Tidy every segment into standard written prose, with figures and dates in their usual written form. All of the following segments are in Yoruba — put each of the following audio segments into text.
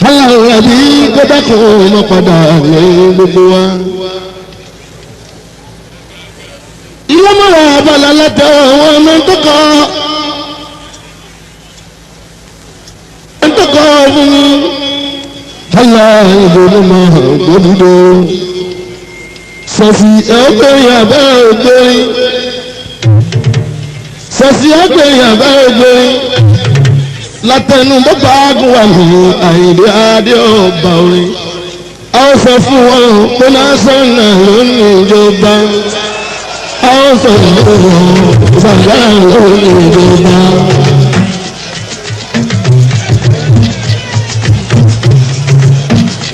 aláwọ̀ bí gbẹ́dẹ́kùn ọmọ padà ní gbogbo wa. ilé mọ́ra abala látẹ̀ àwọn ọmọ ntọ́kọ̀ fún mi. aláwọ̀ ìbò ló mọ̀ gbódúdó. sọ̀sì ẹ̀ọ́gbẹ̀rin àbẹ́ ògbẹ̀rin. sọ̀sì ẹ̀ọ́gbẹ̀rin àbẹ́ ògbẹ̀rin. látẹnu bọ́bá gùn wà ní àyèdè adé ọba orin. a ó sọ fún wọn pé násánà ló ní ìjọba. a ó sọ fún wọn bàbá ló ní ìjọba.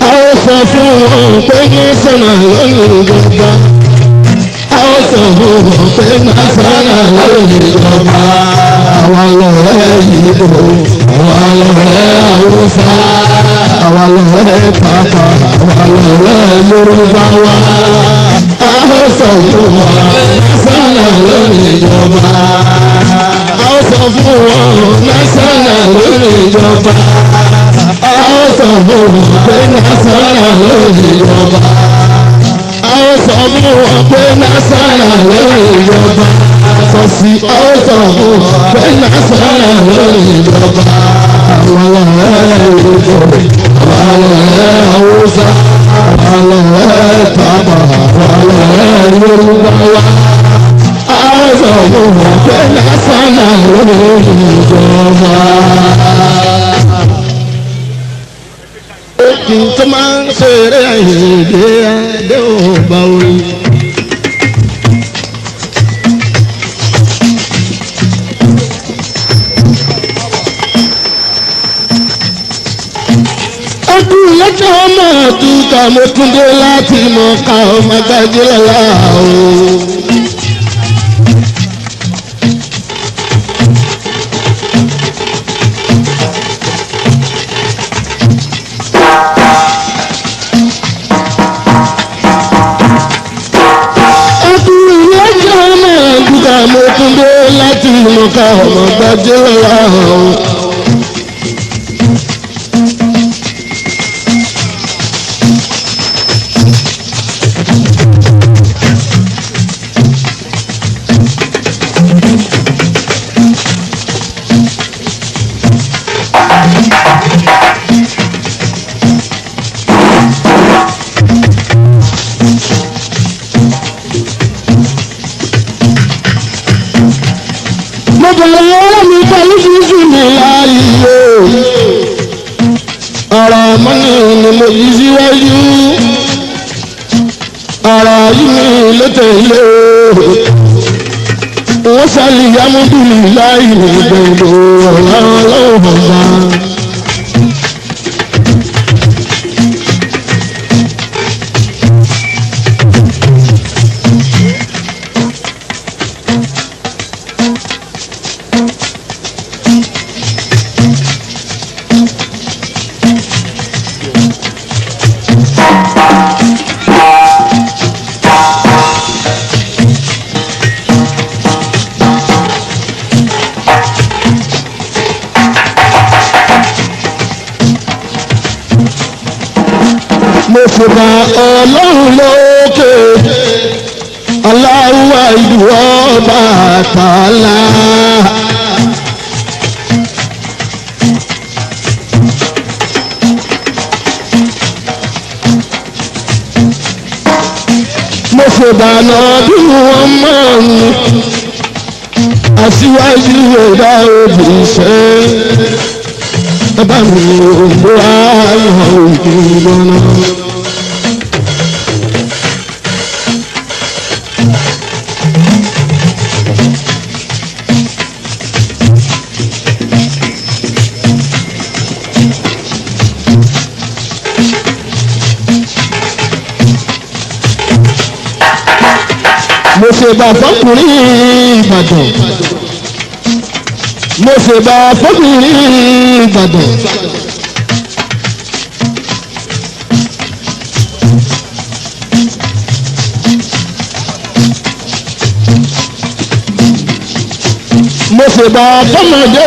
a ó sọ fún wọn pé násánà ló ní ìjọba. a ó sọ fún wọn pé násánà ló ní ìjọba. àwa lọ̀rẹ́ yìí bò. àwa lọ̀rẹ́ Haúsá, àwa lọ̀rẹ́ Tápà, àwa lọ̀rẹ́ Yorùbá wa. a ó sọ fún wọn násánà ló ní ìjọba. a ó sọ fún wọn násánà ló ní ìjọba. a ó sọ fún wọn pé násánà ló ní ìjọba. a ó sọ fún wọn pé násánà ló ní ìjọba. sọ̀sì a ó sọ fún wọn pé násánà ló ní ìjọba. àwọn ọ̀rẹ́ Yorùbá, àwọn ọ̀rẹ́ Haúsá, àwọn ọ̀rẹ́ Tápà, àwọn ọ̀rẹ́ Yorùbá wa. a ó sọ fún wọn pé násánà ló ní ìjọba. kí n tó máa ń ṣeré àyèdè adé ọba orin. ọdún lọ́jọ́ ọmọ àtúkà mo tún dé láti mọ̀ ká ọmọ gbájú lọ́la o. ọdún lọ́jọ́ ọmọ àtúkà mo tún dé láti mọ̀ ká ọmọ gbájú lọ́la o. ọ̀rọ̀ mọ́nì ni mo yí síwájú, ọ̀rọ̀ yìí mi ló tẹ̀lé wọ́n sálì yámúdùlì láì ní gbogbo ọ̀rọ̀ ọlọ́wọ́ bá. mo fi bá ọlọ́run lókè aláwọ̀ ìlú ọba àtàlà. mo fi bá ọdún wọn mọ́ mi aṣíwájú ẹ̀dá òbí ṣẹ́. bàbá mi ò gbọ́ àwọn òbí lọ́nà. mo ṣe bá fọkùnrin Ìbàdàn, mo ṣe bá fọkùnrin Ìbàdàn. mo ṣe bá fọmọdé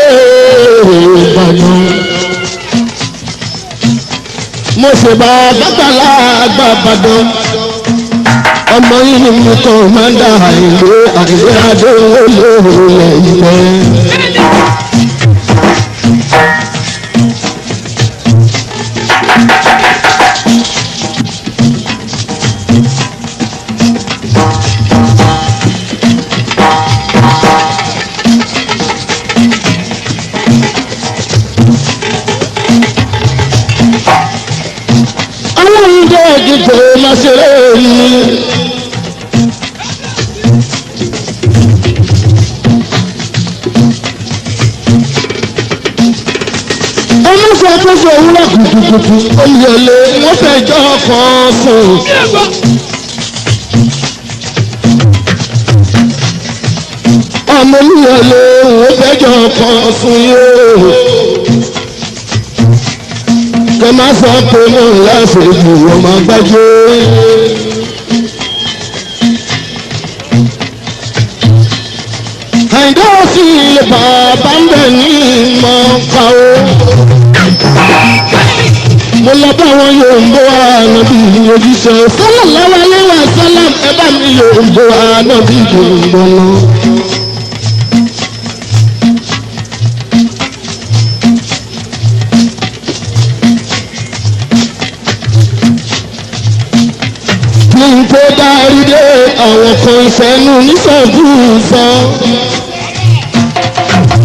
mo ṣe bá gbàgbàlá àgbàbàdàn ọmọ yìí ni kò máa ń dà ìlú àìlè adé olóòrè ìfẹ́. Kò má ṣe rí ọmọ sọ tó fẹ́ òwúrọ̀ kùtùkùtù olùyọlé wọ́n fẹ́ jọ kan sùn. ọmọ olùyọlé wọ́n fẹ́ jọ kan sùn yóò. Kẹ má sọ pé mo ń láṣẹ jù ọmọ gbájú. Àìdá òsì ilé bàbá ń bẹ̀ ní ìmọ̀ ká o. Mo lọ bá wọn yóò ń bó ànábì ojúṣe. Sallallahu alaihi wasallam ẹ bá mi yóò ń bó ànábì gbogbo lọ. Tó dárí dé àwọn kan ìfẹ́nu nísọ̀kúsọ.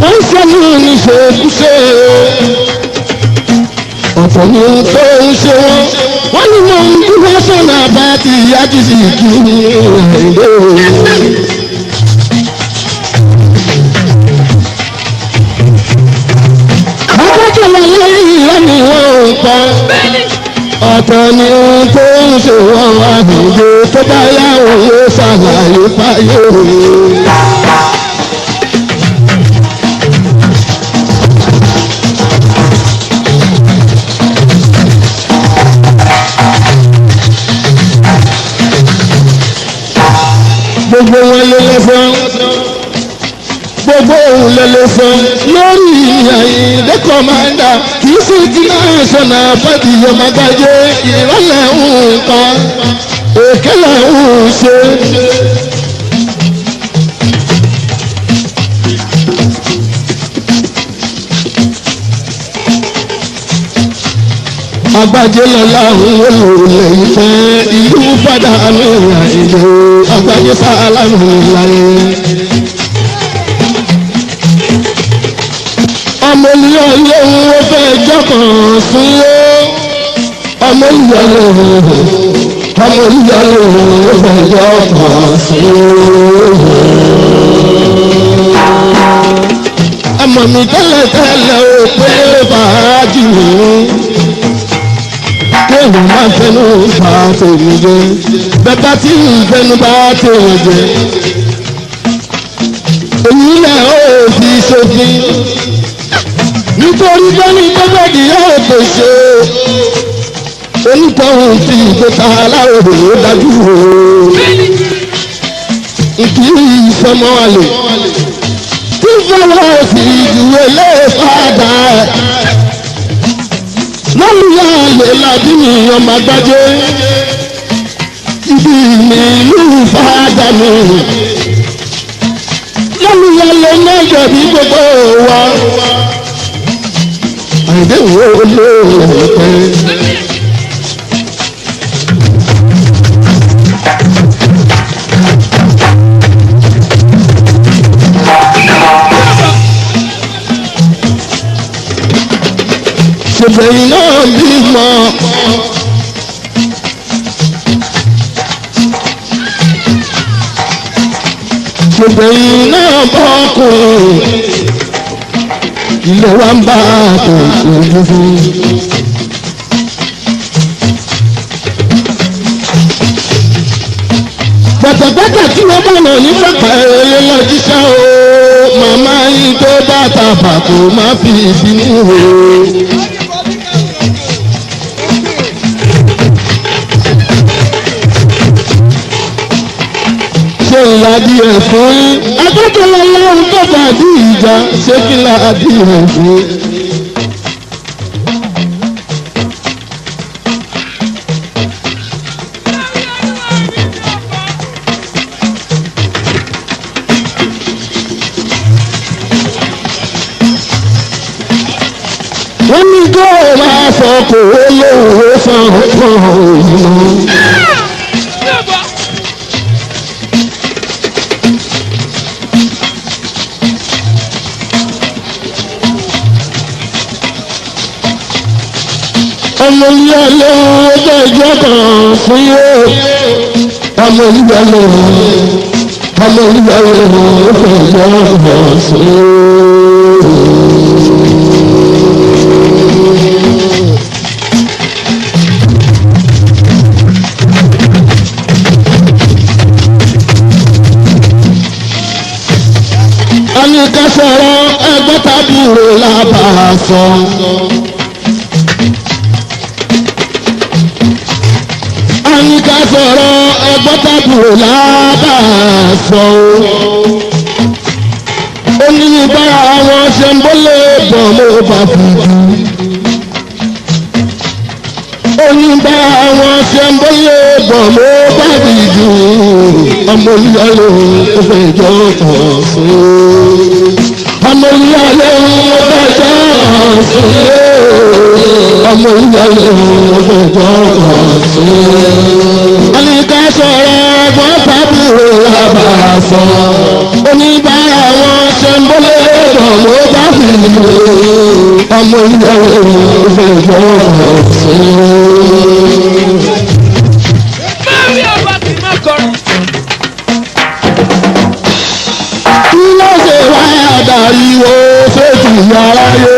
Wọ́n sẹ́nu níṣekúṣe. Ọ̀pọ̀ ni ohun tó ń ṣe wọ́n. Wọ́n ní mo ń dúró sọ̀nà bá ti yájú sí kí ní èdè. Akẹ́kọ̀ọ́ lẹ́yìn ìrẹ́ni wọn ò pa. Ọ̀tọ̀ ni ohun tó ń ṣe wọ́n wá gbogbo tó bá yá òun yóò ṣàlàyé fáyé òun. Gbogbo wọn lé lẹ́fọ́n. Gbogbo òun lẹ́lẹ́ fún lórí Àyìndé kọ́mándà kìí sí ti national party ọmọdájé ìrọ̀lẹ́ nǹkan òkèlè ń ṣe. Agbájé lọ́la òun lè fẹ́ ìlú padà ní Àyìndé Agbájé sálámù láyé. Ọmọ ìyá olóhùn ó fẹ́ jọ́kàn sí ó. Ọmọ ìyá olóhùn ó fẹ́ jọ́kàn sí ó. Ọmọ mi tẹ́lẹ̀ tẹ́lẹ̀ ó pé fàájì mi. Kéwòn máa fẹnu bá tèmi jẹ. Bẹ́ẹ̀ tí ń fẹnu bá tèmi jẹ. Èyí náà ó fi ṣòfin. Nítorí bẹ́ẹ̀ni gbọ́dọ̀dì yóò pèsè onítọ̀hún tí ìgbésà aláwòrán ló dájú o. Ìkírí ìfọmọ àlè tí fọwọ́ sí ìjúwe lé fàdà ẹ̀. Lọ́lùyà àlè làbí mi ọmọ Agbájé. Ibi mi ìlú fàdà mi. Lọ́lùyà lè mẹ́jọ bí gbogbo wa. Àìdé wo olóòrè pẹ́. Ṣèbẹ̀yìn náà bímọ. Ṣèbẹ̀yìn náà bọ́kùnrin. Ilé wa ń bá àtòkò fún. Gbàtàgbàtà tí wọ́n bá nà ní pápá eré lọ́jíṣẹ́ o. Màmá yín tó bá tàbà kò má fi ìbínú o. Ṣé ìlàdí ẹ̀ fún yín? Akẹ́kọ̀ọ́ lọ́wọ́ tó dàbí ìjà ṣé kí ìlàdí ẹ̀ fún yín? wọ́n ní kó o máa sọ kò ó lówó san fún òyìnbó. ọmọ ilé ọlọ́run ọjọ́ ìjọ kan fún yóò ọmọ ilé ọlọ́run ọjọ́ ìjọ kan fún yóò. a ní ká sọ̀rọ̀ ẹgbẹ́ tàbí ìrò lábàá sọ. ní ká sọ̀rọ̀ ẹgbọ́n tàbùrò lábàásọ. ó ní bára àwọn ṣe ń bọ́lé bọ̀ ló bá fi jù. ó ní bára àwọn ṣe ń bọ́lé bọ̀ ló bá fi jù. ọmọ olúyọlé ó fẹ́ jọ kàn sí. ọmọ olúyọlé ó fẹ́ jọ kàn sí. ọmọ olúyọlé ó fẹ́ jọ kàn sí. Àníká sọ̀rọ̀ ẹ̀gbọ́n tàbúrò lábàásọ. Oníbàárà wọn ṣe ń bọ́lé ẹ̀rọ ló bá fi lò. ọmọ ìyàwó fẹ́ jọ sí. Mary Abati má kọrin. Kí ló ṣe wá àdàríwó sóòtù yàrá yé?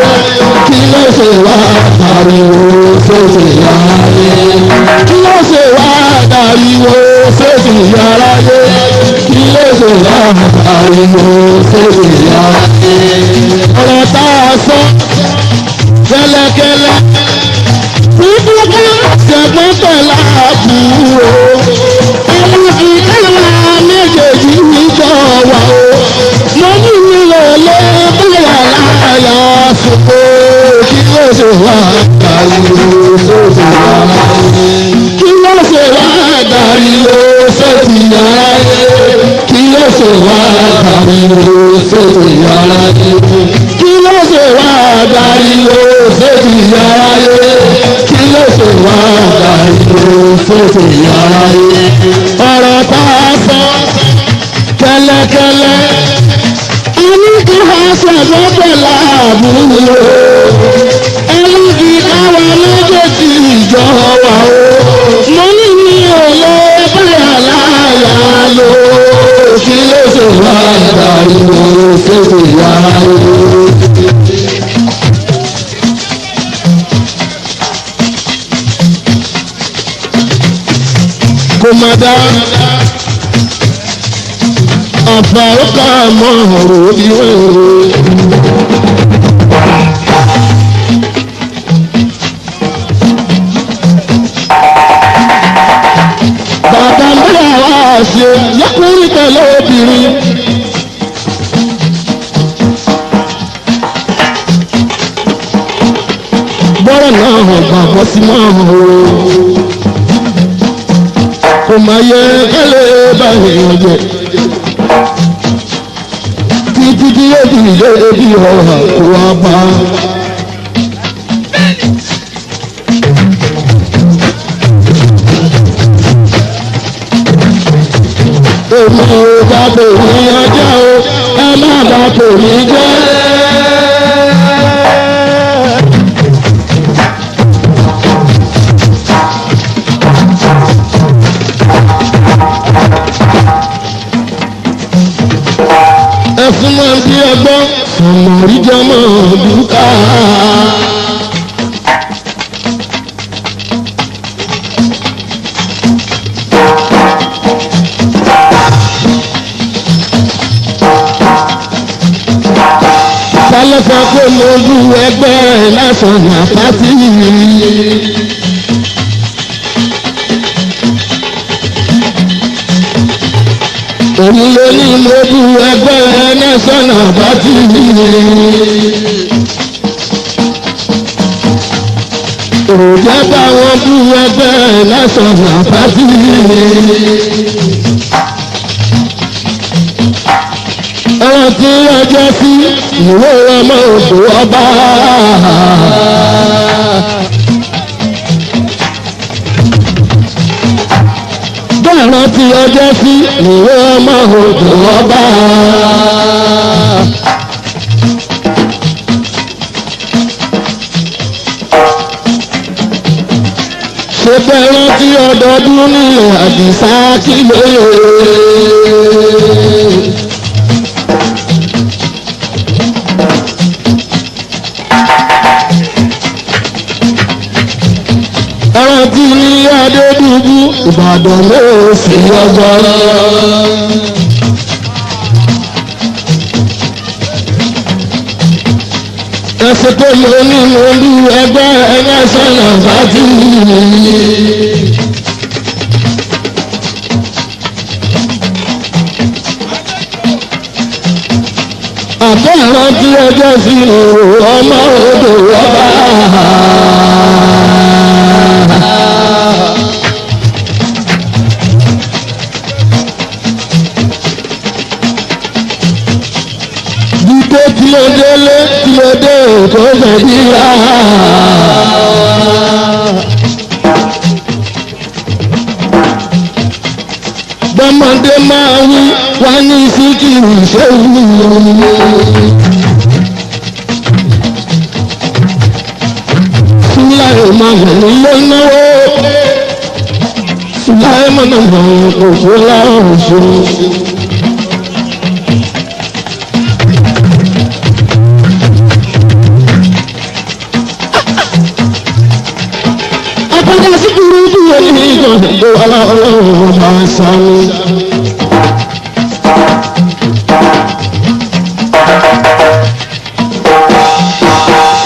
Kí ló ṣe wá àdàríwó sóòtù yàrá yé? Kí ló ṣe wá àdàríwó sóòtù yàrá yé? Kí ló ṣe wá àdàríwó sóòtù yàrá yé? Ọ̀rọ̀ tá a sọ kẹ́lẹ́kẹ́lẹ́ títí ká ṣẹ̀gbọ́n pẹ̀lú àbúrò. Ẹni fi káwa méjèèjì níjọ wà o. Mo ní nílò lé báyà láyà sùpò. Kí ló ṣe wá àdàríwó sóòtù yàrá yé? Kí ló ṣe wá àdàríwó sóòtù yàrá yé? Kí ló ṣe wá àdàríwó sóòtù yàrá yé? Kí ló ṣe wá àdàríwó sóòtù yàrá yé? Kí ló ṣe wá àdàríwó sóòtù yàrá yé? Ọ̀rọ̀ tá a sọ kẹ́lẹ́kẹ́lẹ́ ẹni kí wá ṣẹ̀gbọ́n pẹ̀lú àbúrò. Ẹni kí káwa méjèèjì ìjọ wà o. Mo ní mi ò lè báyà láyà lò. Kí ló ṣe wá àdàríwó sóòtù yàrá yé? Kò má dá àfàrúkà mọ́ ọ̀rọ̀ ìwé. Bàbá mẹ́ra wá ṣe yọkùnrin pẹ̀lú obìnrin. Bọ́rọ̀ náà bàbá sí máa hàn o. Kò máa yẹ kẹ́lẹ́ báyìí ọjọ́. Títí tí yóò di ilé ebi ọ̀hà kó wá bá. Èmi ò bá tèmi ọjọ́ o, ẹ má bá tèmi jẹ́. Ẹ̀sùn máa ń bí ẹgbọ́n, ọmọ oríjọ́ máa ń dúkà. Sálọ́sọ pé mo lú ẹgbẹ́ lásán àpáti. Èmi ló ní mo bú ẹgbẹ́ nẹ́sọ̀nà bátì. Òjẹ́ báwọn bú ẹgbẹ́ nẹ́sọ̀nà bátì. Ọ̀rọ̀ tí ọjọ́ sí ìwé ọmọ òdò ọba. rántí ọjọ́ sí ìwé ọmọ òdò ọba. ṣe bẹ́ẹ̀ rántí ọdọọdún nílẹ̀ àdìsá kí lóye. ẹran tí ní adédùbú ìbàdàn ló sì ọgbọ́n. ẹsẹ̀ tó lò ní olú ẹgbẹ́ ẹlẹ́sọ̀nà bàtí. àbẹ́ ìrántí ọjọ́ sí ọmọ odò ọba. dídé tí ó délé tí ó dé tó fẹ̀dí rà. bọ́mọdé máa wí wá ní síkìrì ṣéwù. Sùláì máa ń lé náwó. Sùláì máa ń lọ òṣù láòṣù. Apájá síkìrì dúró ní ìgbọ̀nsẹ̀ ọlọ́run máa ń sáré.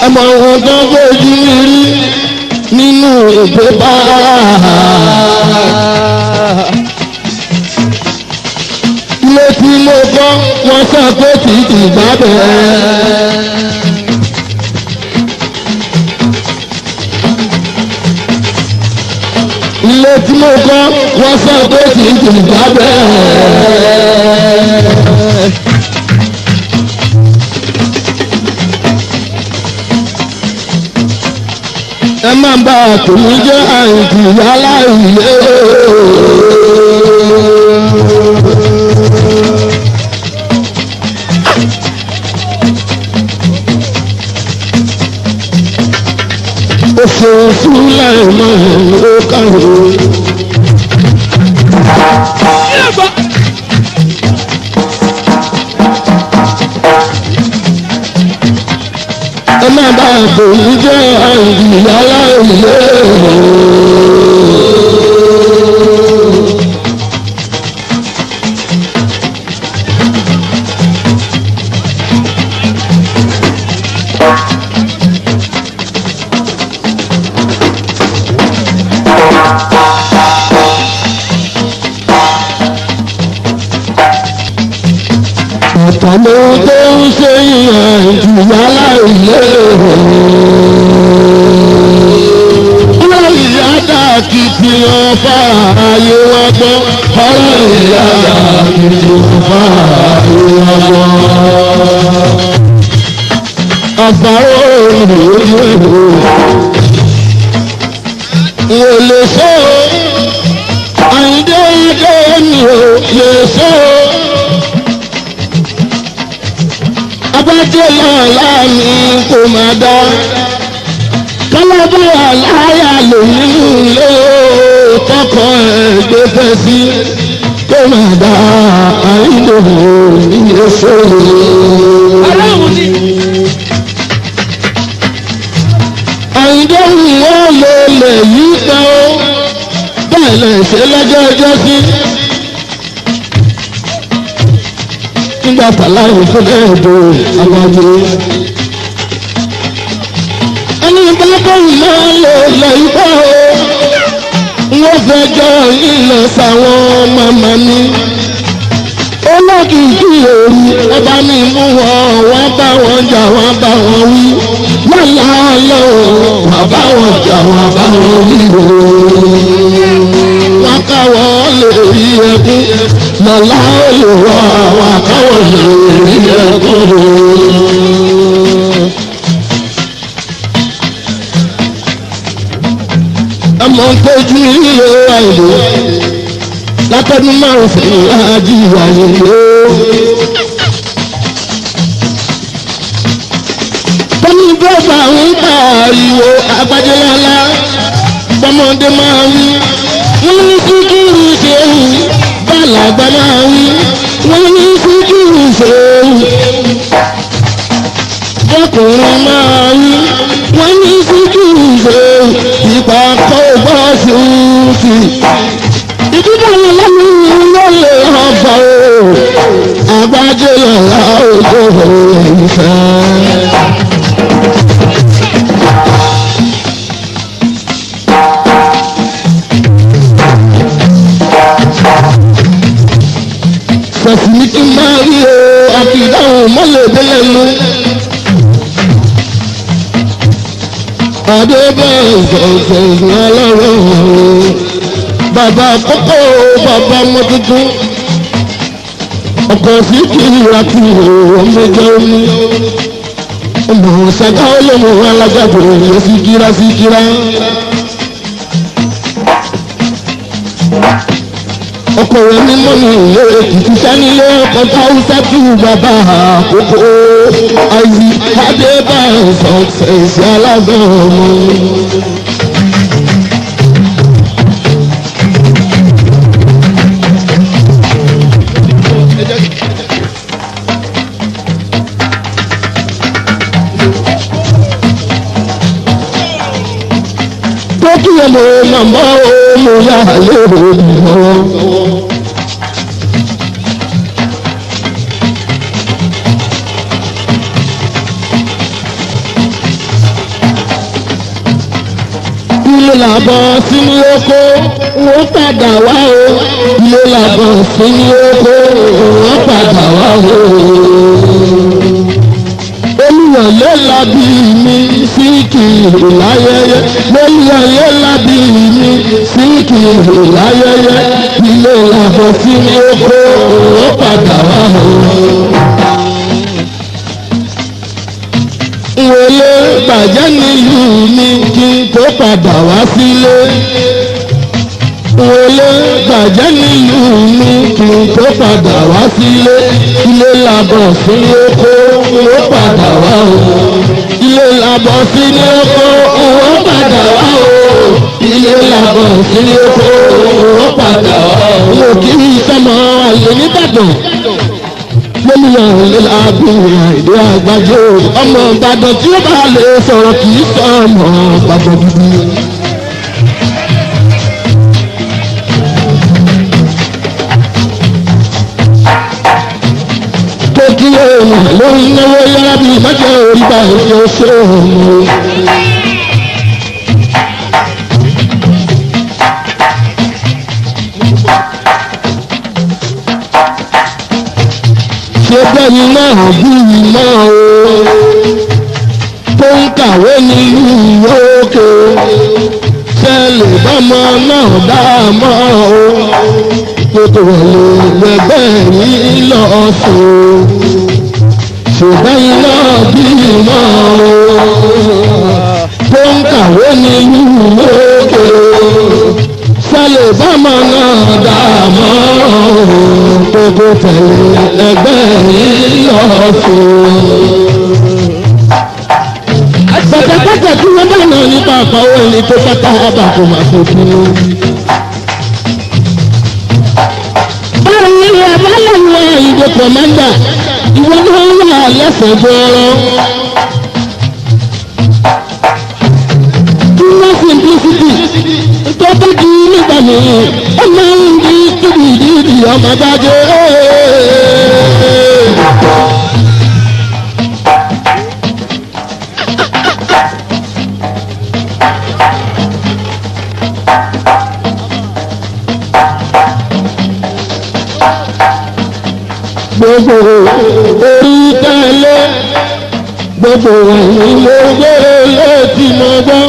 ọmọ wọn tó fojú rí nínú èdè bá. ilé tí mo kọ́ wọ́n sọ pé títì bá bẹ̀rẹ̀. ilé tí mo kọ́ wọ́n sọ pé títì bá bẹ̀rẹ̀. ẹ máa bá àtòmí jẹ́ àìkú aláìlé. òfurufú láì máa ń ló kàwé. ẹ máa bá àtòmí jẹ́ àìkú aláìlé. ọ̀tọ̀lẹ́ tó ń ṣe ìyàn ìjìyà láìlé. ọ̀rọ̀ ìyá dàkí tí wọ́n fà ayé wọn gbọ́. ọ̀rọ̀ ìyá dàkí tí wọ́n fà ayé wọn gbọ́. àfàrò òyìnbó wò lè sọ àyíndé adé mi ò lè sọ. abájẹ́ lọ́la mi kò máa dá kálábọ̀ aláyà lòun ló tọkọ ẹgbẹ́ fẹ́ sí kò máa dá àìlòwò nílé sóòrò. àìdóhùn wọn lò lè yí kan ó bẹ́ẹ̀ lè ṣe lọ́jọ́ ọjọ́ sí. nígbà tàláyé fún ẹ̀ẹ́dọ̀ àgbàjọ. ẹni bá bọ́ọ̀lù náà lè lọ ipá o. wọ́n fẹjọ́ ìlọ sáwọn màmá mi. olókìkí òru ọba mi mú wọn wọ́n bá wọn jà wọ́n bá wọn wí. wọ́n láàlọ́ wọ́n bá wọn jà wọ́n bá wọn wí o. wọ́n káwọ́ lè rí ẹkún. lọ́la olùwọ́ àwọn àkáwọ̀ lè rí ẹkún. ọmọ ń tọ́jú ilé àìlè látọdún márùn sẹ́yìn ajíwá yìí ó. tọ́ni bọ́ọ̀bà ń pariwo agbájẹ́lọ́lá bọ́mọdé máa wí wọ́n ní síkírù ṣéwù bàlágbà máa wí wọ́n ní síkírù ṣéwù bọ́kùnrin máa wí wọ́n ní síkírù ṣéwù ìpà kọ́ bọ́ ṣùtì ìdíbò lẹ́nu ló lè ọba o agbájẹ́lọ́lá òjò ìfẹ́. Sọ̀sì ní kí n máa rí o, àfi ìdáhùn mọ́lẹ̀ délẹ̀ lu. Adébẹ̀ sọ̀sọ̀ ọlọ́rọ̀ o. Bàbá àkọ́kọ́ bàbá ọmọ tuntun. Ọkọ̀ sí kí ìrà kí ọmọ jẹ́ omi. Ọmọ ṣàgá olóhùn alágbàdo lọ sí kíra. Ọkọ̀ rẹ̀ ní mọ́nà ìwé Èkìtì sanilé ọkọ̀ táwùsá tù bàbá àkókò ayé Adébáyọ̀ sọ̀tẹ̀sì alágbọ̀n ọmọ. Tókì ọmọ màmá ọmọ yà lérò mọ́. Ilé làbọ̀ sínú oko, wọ́n padà wá o. Ilé làbọ̀ sínú oko, wọ́n padà wá o. Olúyọ̀lé lábí mi Síkírù láyẹyẹ. Olúyọ̀lé lábí mi Síkírù láyẹyẹ. Ilé làbọ̀ sínú oko, wọ́n padà wá o. Wọlé bàjẹ́ nílùú mi kí n tó padà wá sílé. Wọlé bàjẹ́ nílùú mi kí n tó padà wá sílé. Ilé làbọ̀ sílé oko ó padà wá o. Ilé làbọ̀ sílé oko ó padà wá o. Ilé làbọ̀ sílé oko ó padà wá o. Mo kí sọmọ àlè nìbàdàn. Lómìnira ìlera agbóhùn èdè àgbájọ ọmọ Ìbàdàn tí ó bá lè sọ̀rọ̀ kì í sọ ọmọ Ìbàdàn gidi. Tó kí èèyàn ló ń náwó yára bí májẹ̀ orí bá ètò ṣé ọmọ. Ṣé bẹ́ẹ̀ni náà bí iná o tó ń kàwé nílùú òkè ṣẹlẹ̀ bọ́mọ náà dá mọ́ o kó tó lè gbẹ̀gbẹ́ yìí lọ sùn. Ṣé bẹ́ẹ̀ni náà bí iná o tó ń kàwé nílùú òkè ṣẹlẹ̀ bọ́mọ náà dá mọ́ o gbogbo tẹ̀lé ẹgbẹ́ yìí lọ fún. Pẹ̀tẹ̀pẹ̀tẹ̀ tí wọ́n bá náà nípa àpáwọ̀ ẹni tó pátá ọba kò máa fojú. Báwo ni àbálẹ̀ wọ ìdè kọ̀mọ́ndà ìwọ náà wà lẹ́sẹ̀ gbọ́rọ́. Iná simplicity tó bá di nígbà mìíràn ó máa ń di kíbi ọmọ dájọ́. Gbogbo orí tẹ́lẹ̀ gbogbo ẹ̀yìn ló gbé létí mọ́gbọ́.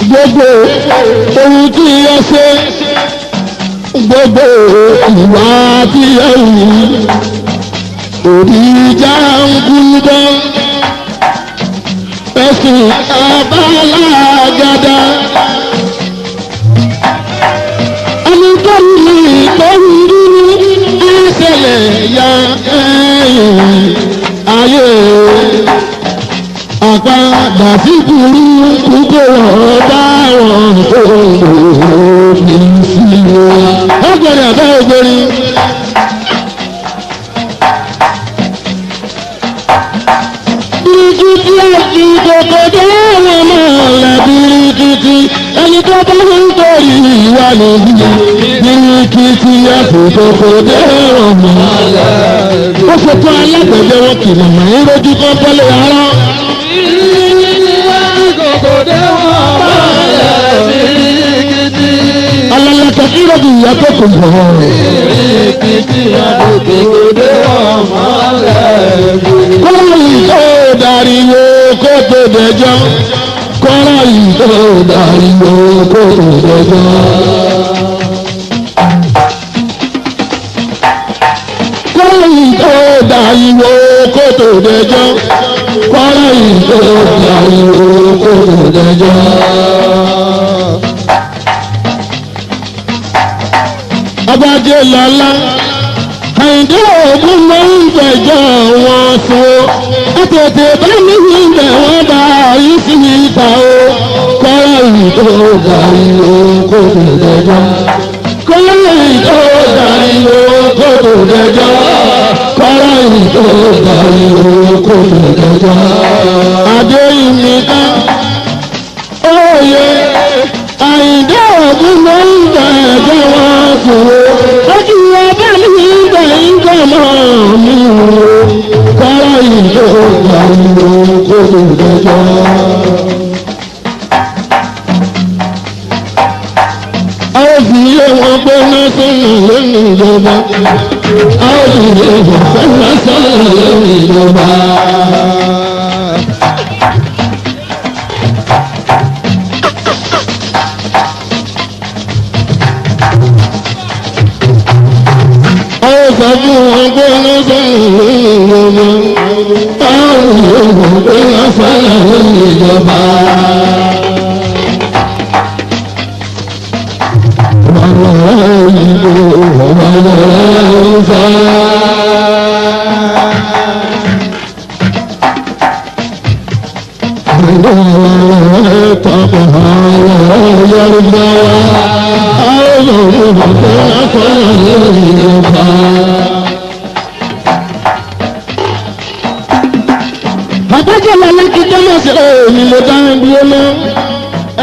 Gbogbo ohun tí ẹ ṣe gbogbo ìwà tí ẹ wù orí ìjà ń kú dán. Ẹ̀sìn abálágádá. ẹni tó ní tó ń dúró ẹsẹ̀lẹ̀ ya ẹ̀yìn ayé àpadà sí burúkú kò wọ́n dáhùn tó lòdì sí i. ọgbẹ́ni àbẹ́ ògbẹ́ni. birikiti àti kòkòdé wọn máa lẹ birikiti ẹni tó bá ń torí ìwà nìyí birikiti àti kòkòdé wọn máa lẹ. ó ṣètò alágbẹ̀dẹ wọn kì í mọ̀ ẹ́ lójú kan tẹ́lẹ̀ ara. kòkòdé wọn máa lẹ birikiti. alala kakira bi yàtọ̀ kò bọ̀. birikiti àti kòkòdé wọn máa lẹ birikiti. kọ́lá ìtò dariwo kó tó dẹjọ́. kọ́lá ìtò dariwo kó tó dẹjọ́. kọ́lá ìtò dariwo kó tó dẹjọ́. kọ́lá ìtò dariwo kó tó dẹjọ́. Abájẹ́ lọ́lá Àyìndé ògún ló ń gbẹ̀jọ́ wọn sùn ó. Àtẹ̀tẹ̀ bá mi ń bẹ̀ wọ́n bá yí sí ìta o. Kọ́lá ìtò dariwo kó tó dẹjọ́. Kọ́lá ìtò dariwo kó tó dẹjọ́. Kọ́lá ìtò dariwo kó tó dẹjọ́. Adéyìnmí ká òye Àyìndé ògún ló ń gbẹ̀jọ́ wọn sùn ó. Ojú ọba mi ń bẹ̀ ń gbọ́ mọ́ mi o. Kọ́lá ìtò dariwo kó tó dẹjọ́. A ó fi ilé wọn pé násánà lónìí ìjọba. A ó fi ilé wọn pé násánà lónìí ìjọba. A ó sọ fún wọn pé násánà lónìí ìjọba. A ó fi ilé wọn pé násánà lónìí ìjọba. Àtàjẹ́ lọ́lá kí jẹ́mọ̀ sí èmi ló dá ń dúró náà.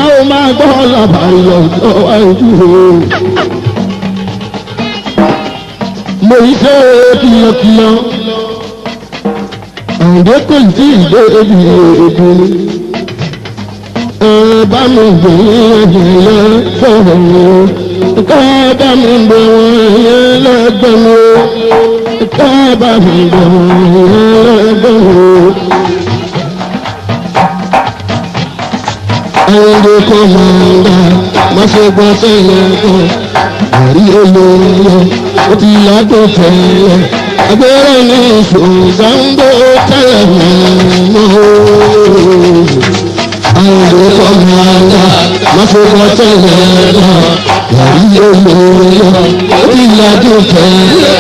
Ẹ ò máa gbọ́ làbàrí ọjọ́ àìjú o. Mo yí ṣe kìlọ̀kìlọ̀. Àǹdé kò tí ì dé ibi èdè. Ẹ bá mi gbé ẹ̀jẹ̀ lẹ́gbẹ̀ẹ́ mi o. Ká bá mi gbé wọn ẹ̀yẹ lẹ́gbẹ̀ẹ́ mi o. Ká bá mi gbé wọn ẹ̀yẹ lẹ́gbẹ̀ẹ́ mi o. Àyìndé kò máa ń dá má ṣe gbọ́ tẹ́lẹ̀ kan àrí olóyè ó ti ládùn tẹ́lẹ̀ agbẹ́rẹ́ ní ìṣòṣàǹdó tẹ́lẹ̀ mọ́. Àyìndé kò máa ń dá má ṣe gbọ́ tẹ́lẹ̀ kan àrí olóyè ó ti ládùn tẹ́lẹ̀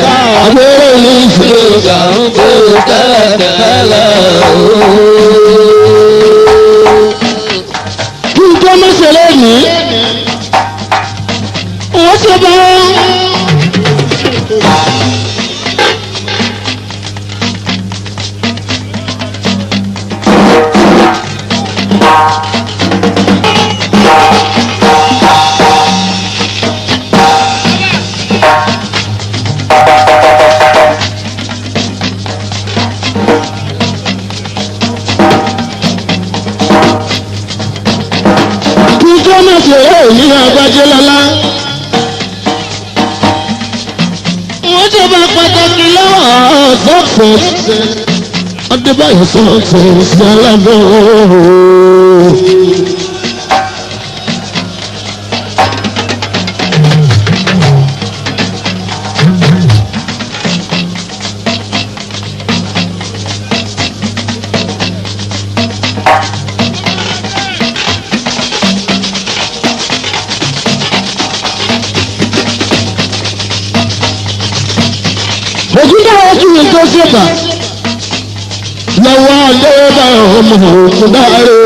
agbẹ́rẹ́ ní ìṣòṣàǹdó tẹ́lẹ̀ tó mẹ́sẹ̀lẹ̀ ní wọ́n ṣe bá ní Àgbájé lọ́lá. Wọ́n ṣe bá pàtàkì lọ́wọ́ success. Adébáyọ̀ success alábọ̀. ojú dáwọ́ kí n tó ṣèbà lọ́wọ́ lẹ́ẹ̀bà ọmọ òkú dáre.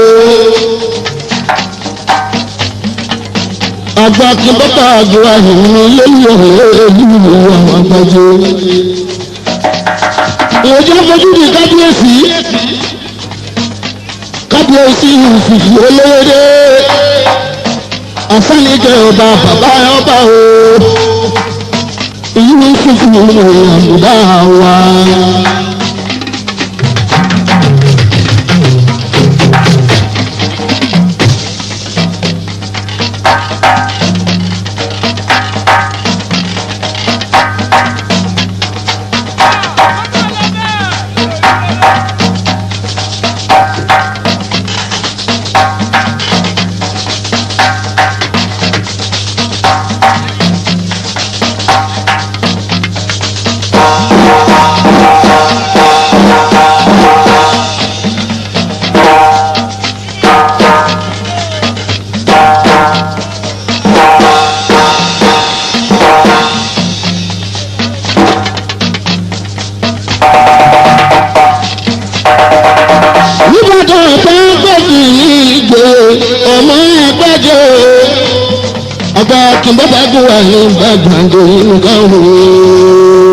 àgbà kí bọ́tà àgbà ìrìn lórí ọ̀rẹ́ ìlú àwọn àgbàjọ. ìwòjọ́ fojú di kábíyèsí ìfìfì olóore àsánìkẹ́ ọba bàbá ọba o ìlú ìfìfì àbùdá wa. Kí n bá bá dùn wá ní gbàgbàgbà nǹkan wò.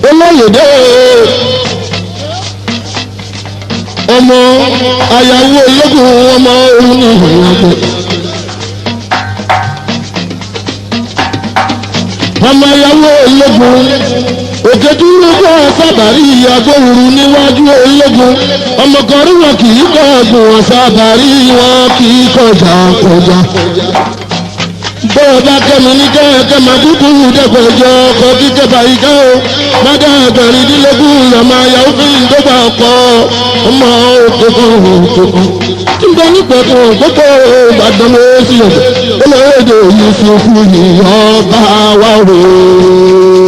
Olóyèdè ọmọ àyàwó ológun ọmọ òun ní ìrìnàjò. ọmọ àyàwó ológun. Òkè dúró kọ́ sábàrí agbóhùrú níwájú ológun ọmọkọ̀rí wọn kì í kọ́ ọ̀gbìn wọn sábàrí wọn kì í kọjá. Bọ́ọ̀ bá kẹ́mi ní kẹ́kẹ́ máa dúdú dẹ́gbẹ̀jọ ọkọ̀ kíkẹ́ báyìí ká o. Mádà ẹgbẹ̀rindínlógún lọ́mọ ayáwó fi ń dọ́gba ọkọ̀ ọmọ òkè kan. Tí n bá nípa tó gbogbo Ìbàdàn ló sì ọ̀dọ̀ olóòdè yìí fi fún ìyọ́ bá wà wò.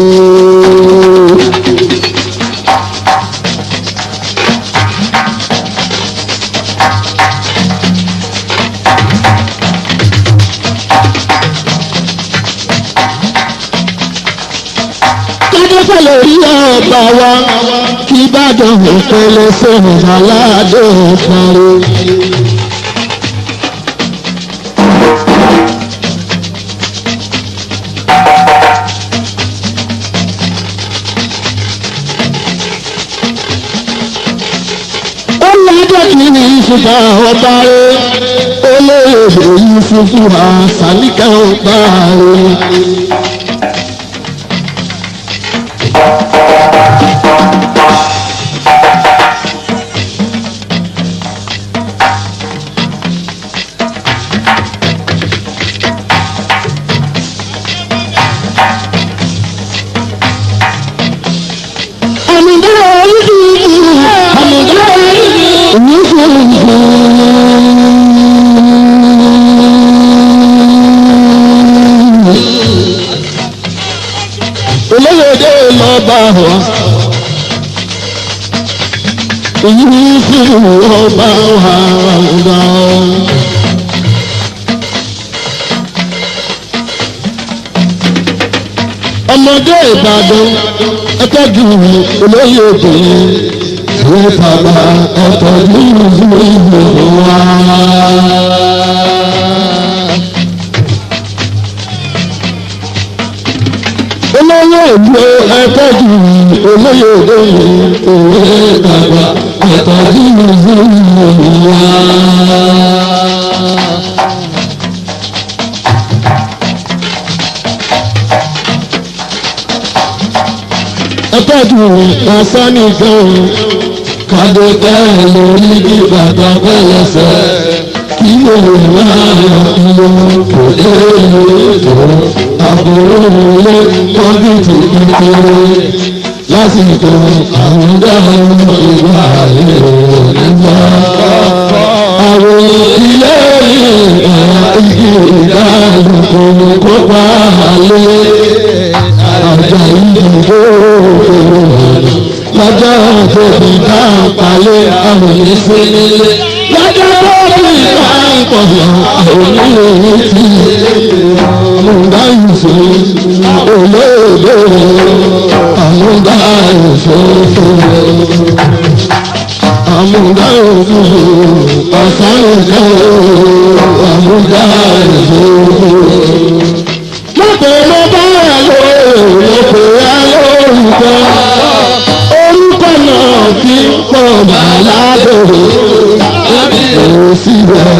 Lórí ọba wa kí Ìbàdàn òpèlè sọ̀rọ̀ aládé parí. ó lọ́jọ́ kí ni ìfúnpá ọba rẹ̀ olóyè èyí fúnfún àṣàlíkà ọba rẹ̀. olóyèdè lọ́ba wa èyí sí ọba wa ọ̀gá ọmọdé Ìbàdàn ẹtọ́jú olóyèdè ìwé bàbá ẹtọ́jú ìwé wa. olóyè ìlú ẹ̀tọ́jú olóyè olóyè òwe dàgbà ẹ̀tọ́jú ìlú wa. ẹ̀tọ́jú asani gan kàdé bẹ́ẹ̀ lórí Ìbàdàn pẹ́lẹ́sẹ̀ kí òun máa yọ kò dé ètò àbúrò ilé tọ́jú ti kékeré lásìkò àwọn dáhùn ìwà èrò nígbà. àwọn ilé igi ìdálùkù kópa àlè àjà ìdìbò lọ́jọ́ tóbi ká palẹ̀ àwọn ìsinmi lọ́jọ́ tó bí ìpàkọ̀yà òní ti àmúdá ìṣó olóòdó àmúdá ìṣó àmúdá ìṣó ọ̀sán ìṣó àmúdá ìṣó. Lọ́pọ̀ ló bá wà lóòrùkọ alórúkọ orúkọ náà fi ń pọ̀ bàlábòrò òsì rẹ̀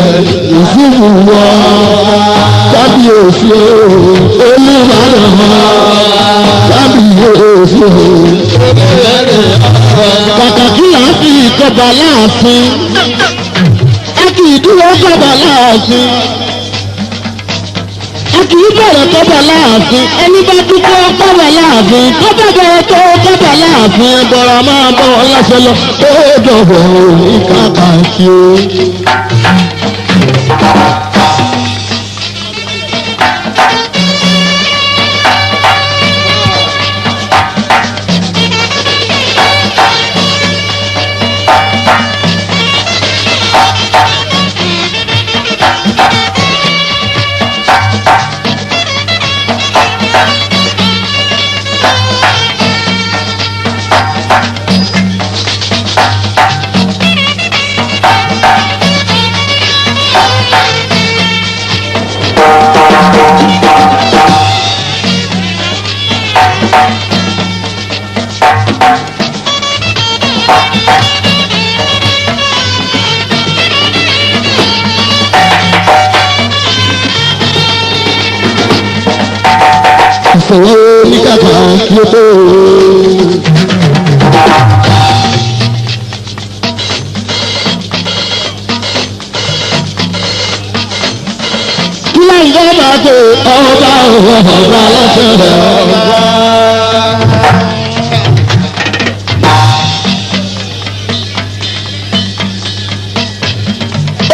ìsìnkú wọ kábíyèsí olùbàdàn kábíyèsí pàtàkì láti ìkọba láàfin a kì í dúró kọba láàfin. Kì í bẹ̀rẹ̀ kọ́bà láàfin ẹni bá dúpọ́ kọ́bà láàfin kọ́bà bẹ̀rẹ̀ tó kọ́bà láàfin ẹ̀bọ̀rọ̀ máa bọ̀ láṣẹ lọ ó dọ̀bọ̀ òní kàkàkí o. Ìfọwọ́ ní kàkà kí ó tó. Kí láì gbọ́ máa tó ọba lọ́sẹ̀ rẹ̀ ọba.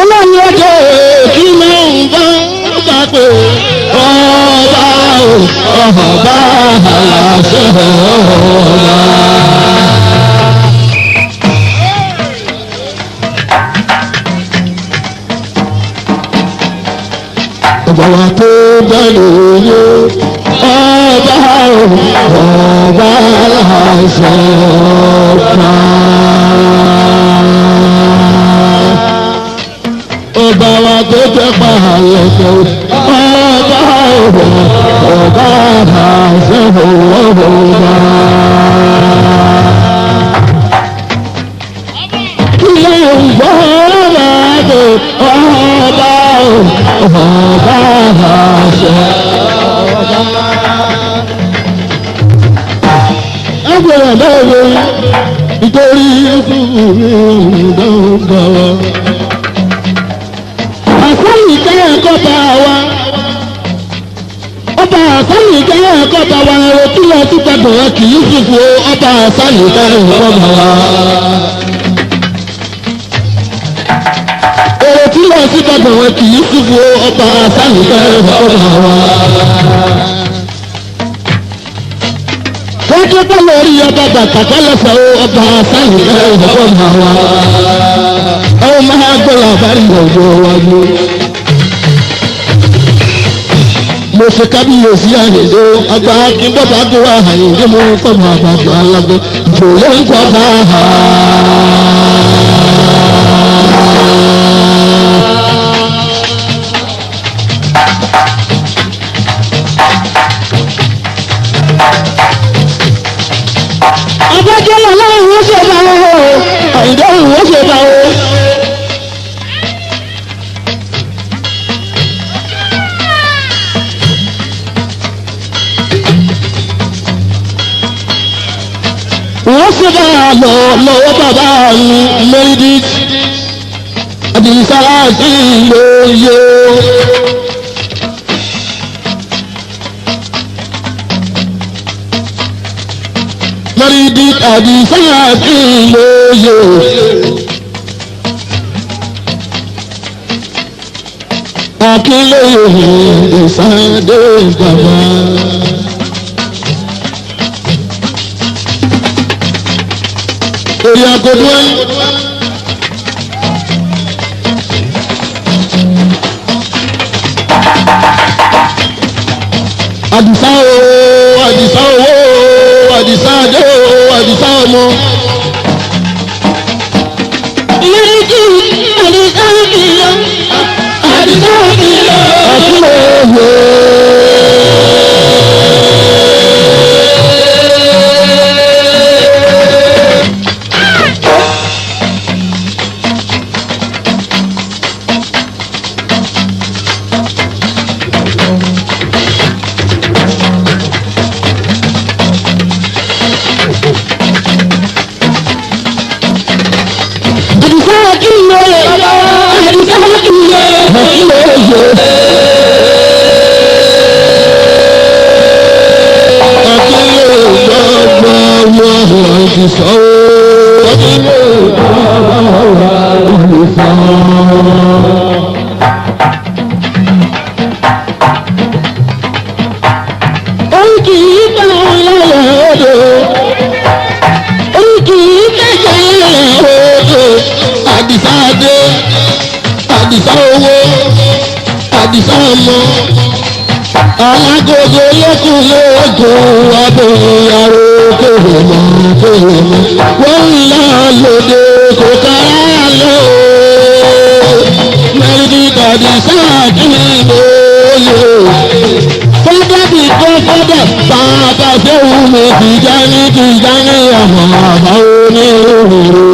Olóyún ọjọ́ kí máa ń bá bá pé ọba ọba aláṣẹ ọba. Ọba wa tó bẹ̀rù yó ọba ọba aláṣẹ ọba. Ọba wa tó tẹ́ pa àlọ́kọ̀ ọba ọba àṣẹ ọba. Ilé ìgbọ́ ọba tó ọba ọba àṣẹ ọba. Ẹgbẹ̀rún lọ́wọ́ nítorí fún mi ìdánwò wa. Àsáyì jẹ́ ẹ̀kọ́ bá wa. Ọba àsáyì jẹ́ ẹ̀kọ́ bá wa. Ẹ̀rọ tí lọ sí gbàgbọ́ wa kì í ṣùfò. Ọba àsáyì jẹ́ ẹ̀kọ́ bá wa. Ẹ̀rọ tí lọ sí gbàgbọ́ wa kì í ṣùfò. Ọba àsáyì jẹ́ ẹ̀kọ́ bá wa. Wọ́n tó lórí ọba bàtà kọ́lẹ́sẹ̀ ọba àsáyì jẹ́ ẹ̀kọ́ bá wa. Àwọn máa gbọ́dọ̀ àbárí ọjọ́ wájú. Mo ṣe kábíyèsí àyèdè àgbà kí bọ́bá tó wà àyèdè mo tọ́mọ àbàbà alágbó ìṣòro ń kọ́ bá a. Abájọ́ lọ́wọ́ ìwé ṣe bá wọ́n o, àyèdè ìwé ṣe bá wọ́n. Wọ́n sì bá a lọ́wọ́ bàbá mi lórí àdìsára sí lóye. Lórí àdìsára sí lóye. Akínlóye ìsàdé bàbá. Orí agodo ẹni. àdìsá o àdìsá owó àdìsá adé o àdìsá ọmọ. ìrètí àdìsá kìlọ̀ àdìsá kìlọ̀. àtúnlẹ̀ òye. alágogo lókun lóògùn abẹ́yàrá kèrè mọ́ wọ́n ń lọ lóde kò kára lọ mẹ́rin kàdí sáàkì lóye fọ́dà bí kò fọ́dà bàbá fẹ́hùn mi Tìjàní àmọ́ àbá onírúurú.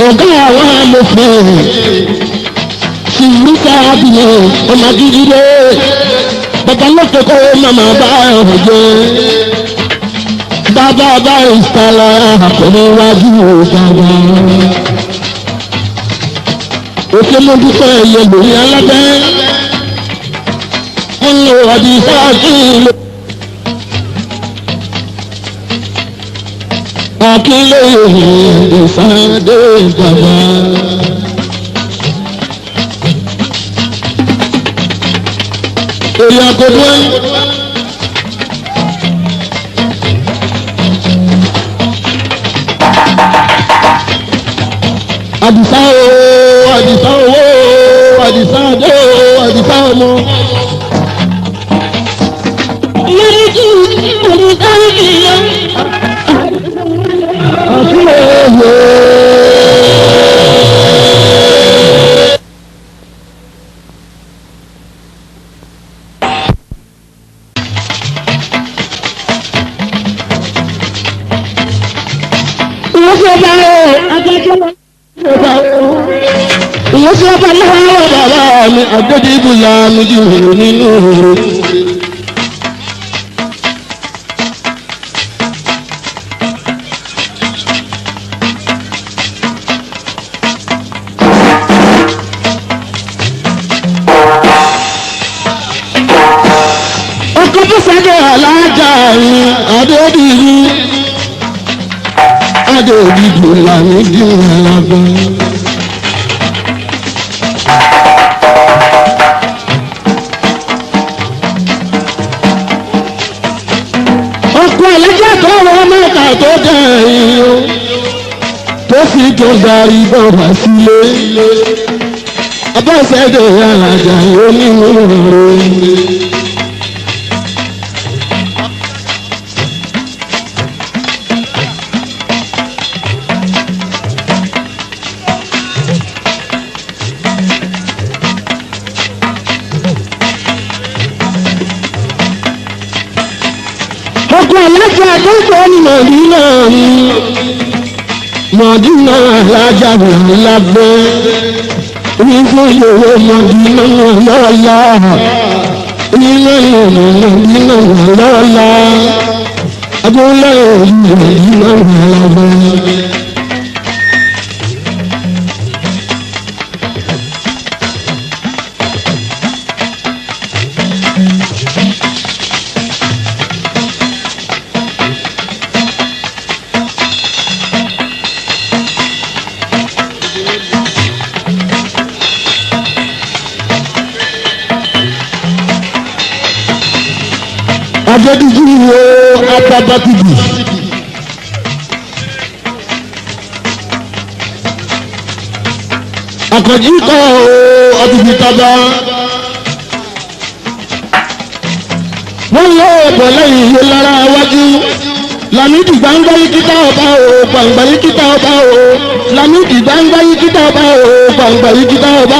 ọ̀gá àwọn amòfin ṣìlúkà abilẹ̀ ọmọ gígídé bàbá lọ́kọ̀ kó màmá bá ọ̀hún jẹ́ bàbá bá ìsàlẹ̀ àkọ́rẹ́ wájú bàbá òkè mọ́dúkọ̀ ẹ̀yẹ lórí alábẹ́ wọ́n lò àdìsá kí ló. Akílẹ̀ ìsàdé bàbá. èyí àkọ́dún ẹ̀yìn. àdìsá ooo àdìsá owó àdìsá adé ooo àdìsá ọmọ. Yẹ́rìjú àdìsá ìlọ. àkúrò èyí. ìwọ́n tí wọ́n bá lọ́wọ́ bàbá mi àgbẹ̀dìbò lànà jù nínú rẹ̀. ọkọ̀ tó sẹ́jọ́ alájà mi àdéhùn lànà jù lábẹ́. ẹlẹ́jẹ̀ tó wọ́n mẹ́ta tó dẹ̀ yìí o tó fi tó darí bọ̀ wá sílé abọ́sẹ̀dẹ̀ alájà yóò nínú rẹ̀. ọkọ̀ alájà àdókò ní mọ̀dínà ni mọ̀dínà alájà mi lábẹ́ wíwọ́ ìyòwò mọ̀dínà lọ́la nílé ìlú mọ̀dínà lọ́la abúlé ìlú mọ̀dínà lábẹ́. Adédìjú wo Ababatigi. Àkànjí kọ́ ọdún taba. Wọ́n yọ ọ̀pọ̀ lẹ́yìn ìwé lára wájú. Lámìdì gbangba yìí kíta ọba o, gbangba yìí kíta ọba o. Lámìdì gbangba yìí kíta ọba o, gbangba yìí kíta ọba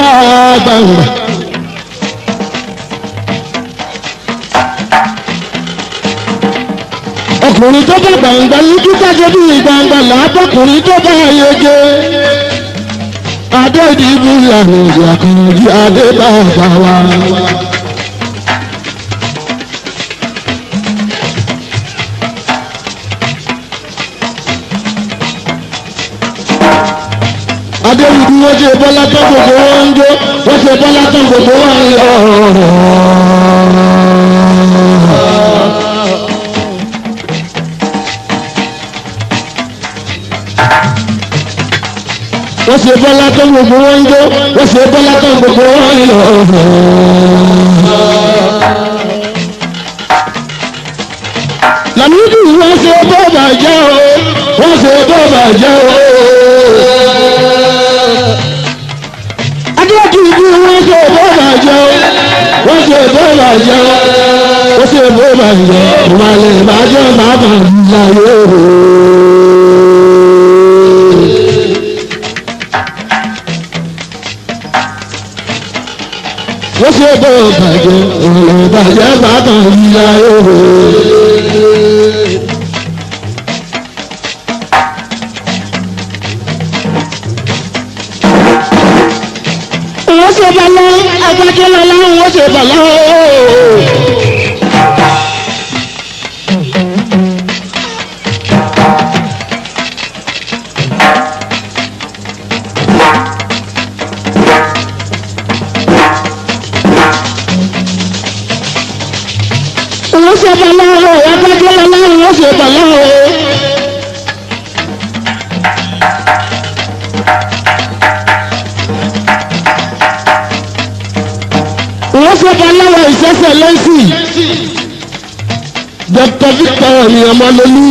gbangba. ọkùnrin tó bá gbàǹgbà yìí kíkà débi gbàǹgbà làbọ̀kùnrin tó bá yege. Adédìbò lànà ìjà kan jí adé bá bá wa. Adédìbò wọ́n ṣe bọ́lá tán gbogbo wọn ń jó wọ́n ṣe bọ́lá tán gbogbo wọn ń lọ. wọ́n ṣe bọ́lá tó gbogbo wọn ń jó wọ́n ṣe bọ́lá tó gbogbo wọn ń lọ. Lámìdí wọ́n ṣe bọ́ bàjẹ́ o wọ́n ṣe bọ́ bàjẹ́ o. Adédìbò wọ́n ṣe bọ́ bàjẹ́ o wọ́n ṣe bọ́ bàjẹ́ o wọ́n ṣe bọ́ bàjẹ́ o ìmàlẹ̀ ìbàjẹ́ bàbá ìyá yóò. wọ́n ṣe bọ́ bàjẹ́ ọ̀rọ̀ bàjẹ́ bàbá ìyá yóò. wọ́n ṣe bàlá agbájẹ́ lọ́la wọ́n ṣe bàlá ooo. wọ́n ṣe bàlá ooo agbájẹ́ lọ́la wọ́n ṣe bàlá ooo. wọ́n ṣe bàlá ooo ìṣẹ́ṣẹ́ Excellency Dr. Victor Ọmọlólú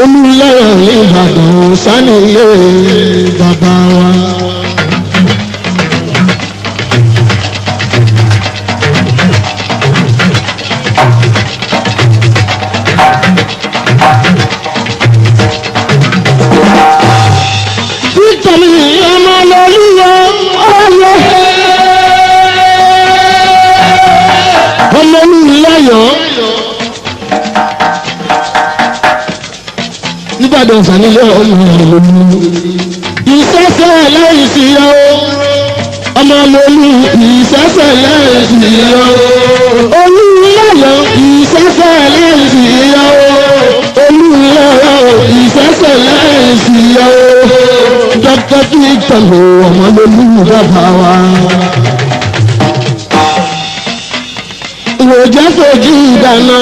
Olúláyọ̀ ní Ìbàdàn sanilé bàbá wa. Victor Ọmọlólú Olúláyọ̀ Ìbàdàn sanilé Ọmọlólú ìṣẹ́ṣẹ́ láìsí yàwó Ọmọlólú ìṣẹ́ṣẹ́ láìsí yàwó Olúláyọ̀ ìṣẹ́ṣẹ́ láìsí yàwó Olúláyọ̀ ìṣẹ́ṣẹ́ láìsí yàwó Dr. Victor Ọmọlólú bàbá wa. Ìwòjẹ́ fojú ìdáná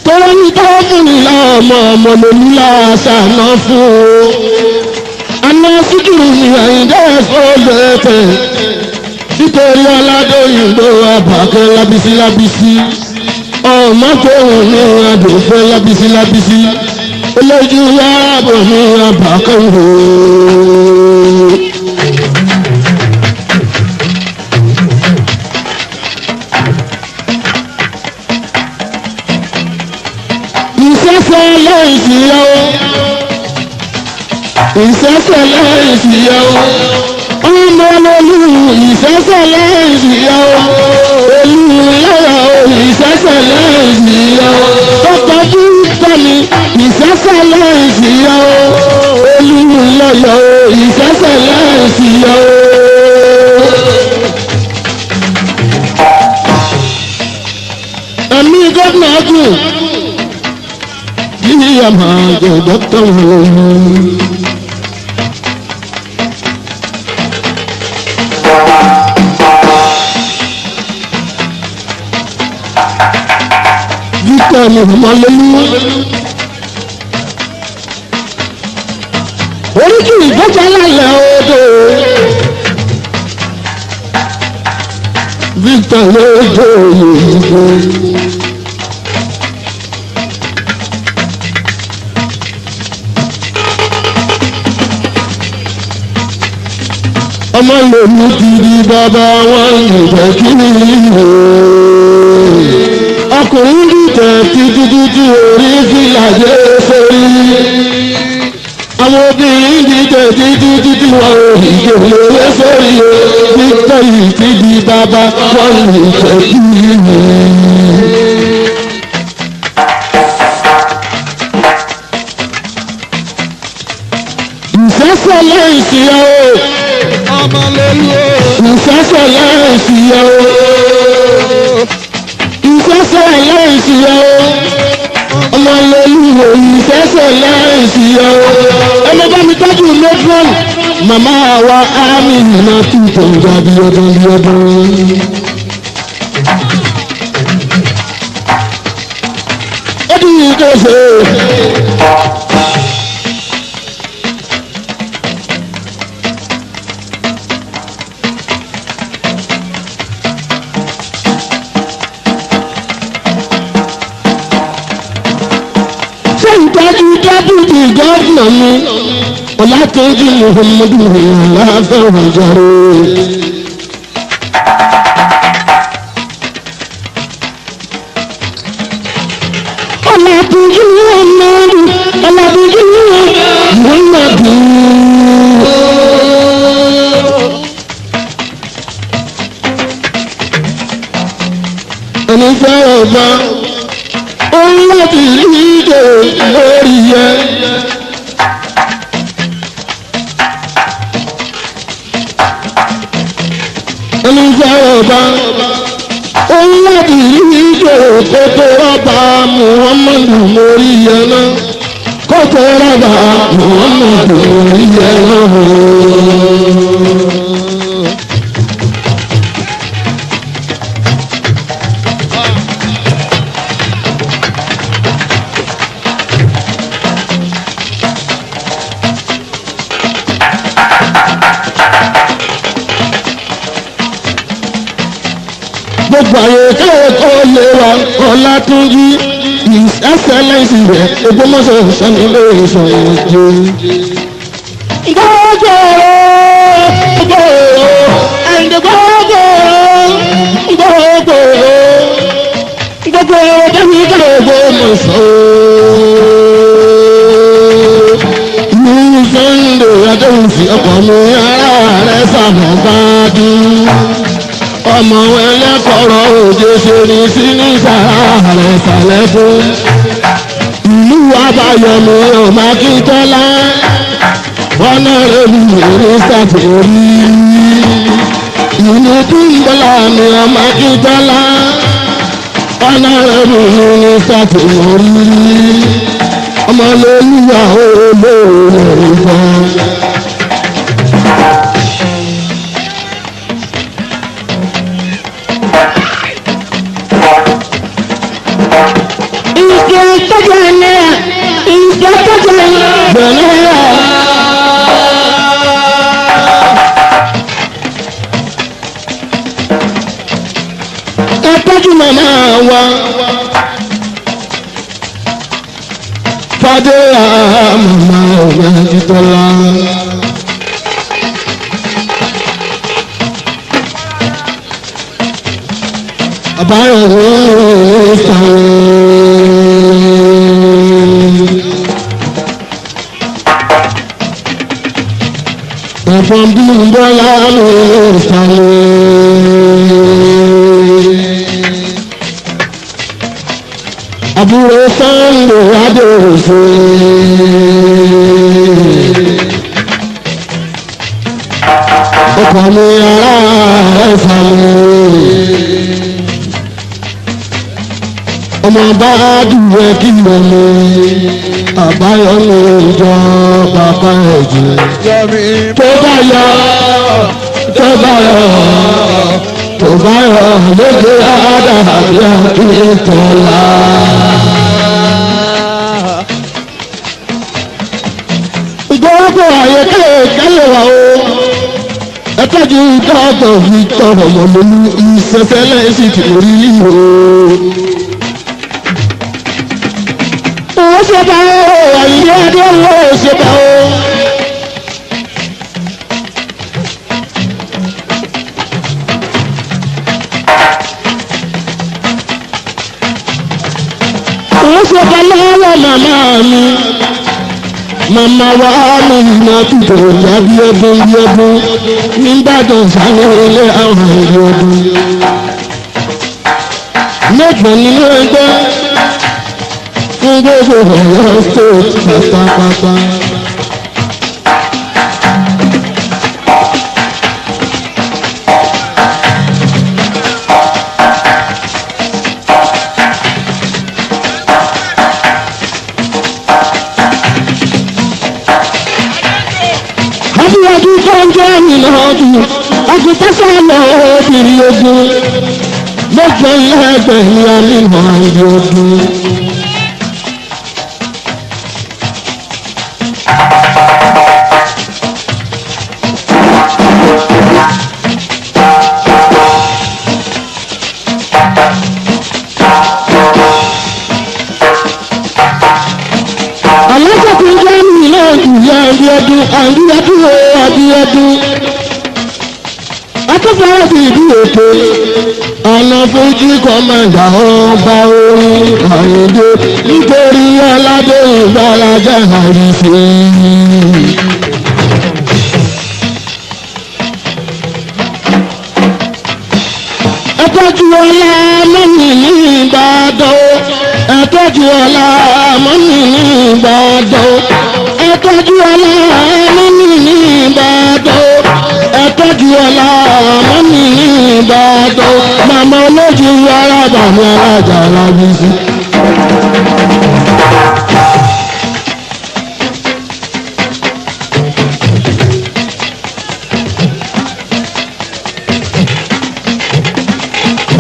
tọ́lá ní táwọn fún mi lọ́mọ Ọmọlólú láṣàná fún o. Àná síkìrì ní Àyìndé Fọ́lẹ́tẹ̀ nítorí Ọládòyìnbó Àbàkẹ́ lábísí ọmọ tóun ní Àdòfẹ́ lábísí olójú yàrá ní Àbàkẹ́ wò. Ìṣẹ́ṣẹ́ láìsí yàwó ìṣẹ́ṣẹ́ láìsí yàwó Ọmọlólú ìṣẹ́ṣẹ́ láìsí yàwó Olúláyọ̀ ìṣẹ́ṣẹ́ láìsí yàwó tọ́tọ́jú tọ́mi ìṣẹ́ṣẹ́ láìsí yàwó Olúláyọ̀ ìṣẹ́ṣẹ́ láìsí yàwó. Ẹ̀mí gómìnà dùn kí a máa jẹ dọ́kítọ̀ wọn. Victor Ọmọlólú oríkì ìgbẹ́jà lálẹ́ odò Victor lójó òyìnbó. Ọmọlólú ti di bàbá wọn ìjẹ́ kí nìyó. Ọkùnrin dìtẹ̀ títí orí fìlàjé sórí. Àwọn obìnrin dìtẹ̀ títí wọn orí gèlè sórí. Victor yìí ti di bàbá wọn ìjẹ́ kí nìyó. Ìṣẹ́ṣẹ́ láìsí yàwó Ọmọlólú ìṣẹ́ṣẹ́ láìsí yàwó ìṣẹ́ṣẹ́ láìsí yàwó Ọmọlólú ìṣẹ́ṣẹ́ láìsí yàwó. Ẹmọ bá mi tọ́jú lójúọ̀nù màmá wa ámì nínú títọ̀ ìgbà bí ọdún. Ó dì í tó ṣe Deputy Governor mi Ọlátúnjí Muhammadu aláfẹ̀wọ̀jàre. Ọlátúnjí Muhammadu ẹni fẹ́ ọba òun láti rí ìdè lórí yẹ. Ẹni fẹ́ ọba òun láti rí ìdè kótó ọba Muhammadu lórí yẹ náà. Kótó ọba Muhammadu lórí yẹ náà. kẹ́kọ̀ọ́ lè wà Ọlátúnjí his excellence rẹ̀ Ògbómọ̀ṣọ́ sanilé ìṣòwò jẹ́. gbọ́dọ̀ dẹ́mi kẹ́kọ̀ọ́ Ògbómọ̀ṣọ́. ní Sunday adéhùnsì ọkọ̀ mi ara rẹ̀ sàmọ̀ gbádùn. ọmọ ẹlẹ́kọ̀ọ́rọ̀ òde ṣe ní sí ní sàrà rẹ̀ sàlẹ̀ fún. ìlú Abáyọ̀mí ọmọ Akíntọ́lá ọ̀nà rẹ̀ ní mínísítà tó rí. ìlú Túnbọ̀lá mi ọmọ Akíntọ́lá ọ̀nà rẹ̀ ní mínísítà tó rí. ọmọ lóyún olóòrùn ìfọ̀n. Ẹ̀tọ́jú màmá wa Fadé màmá ọ̀gá Akíntọ́lá. Àbáyọ̀ ní sàrẹ̀. Ẹ̀fọn bí ń bọ́lá ní sàrẹ̀. Àbúrò Sunday Adéòṣe. Ọkọ̀ mi ará ẹ̀sàlẹ̀. ọmọ bá dùwẹ̀ kí lọ ní Àbáyọ̀ ní ìjọ bàbá ẹ̀jẹ̀. tó bá yọ tó bá yọ tó bá yọ lóde àdàbí Akíntọ́lá. ìgbọ́wọ́pọ̀ àyè kẹ́lẹ̀ wà o. ẹ̀tọ́jú dọ́tọ̀ Victor ọmọlólú ìṣẹ̀ṣẹ̀lẹ̀ sì ti rí o. ó ṣe bá o àyè adé ó ṣe bá o. ó ṣe bá lọ́wọ́ màmá mi. Mama wa mi na tuto yabi ọdún nígbàdàn sáré ilé àwọn ìlú ọdún. Mẹ́jọ nínú ẹgbẹ́ fún gbogbo Ọ̀yọ́ state pátápátá. Adúlọ́dún tó ń jẹ́ ìlọ́dún, àgùntàṣà lọ obìnrin ogun, lọ́jọ́ ẹgbẹ̀rún àmìmọ̀ àìdí ọdún. Alájọ́ tó ń jẹ́ ìlọ́dún yá Abíọ́dún Abíọ́dún akẹ́kọ̀ọ́ ti ìlú Èkó ọ̀nà Fújì kọ́mẹ́ndà ọba orin Àyìndé nítorí aládé ìgbàlajà àríṣe. ẹ̀tọ́jú ọlá mọ́nì ní Ìbàdàn ẹ̀tọ́jú ọlá mọ́nì ní Ìbàdàn ẹ̀tọ́jú ọlá mọ́nì ní Ìbàdàn ẹ̀tọ́jú ọlá mọ́nì ní Ìbàdàn màmá olójú arábàmí alájà alábísí.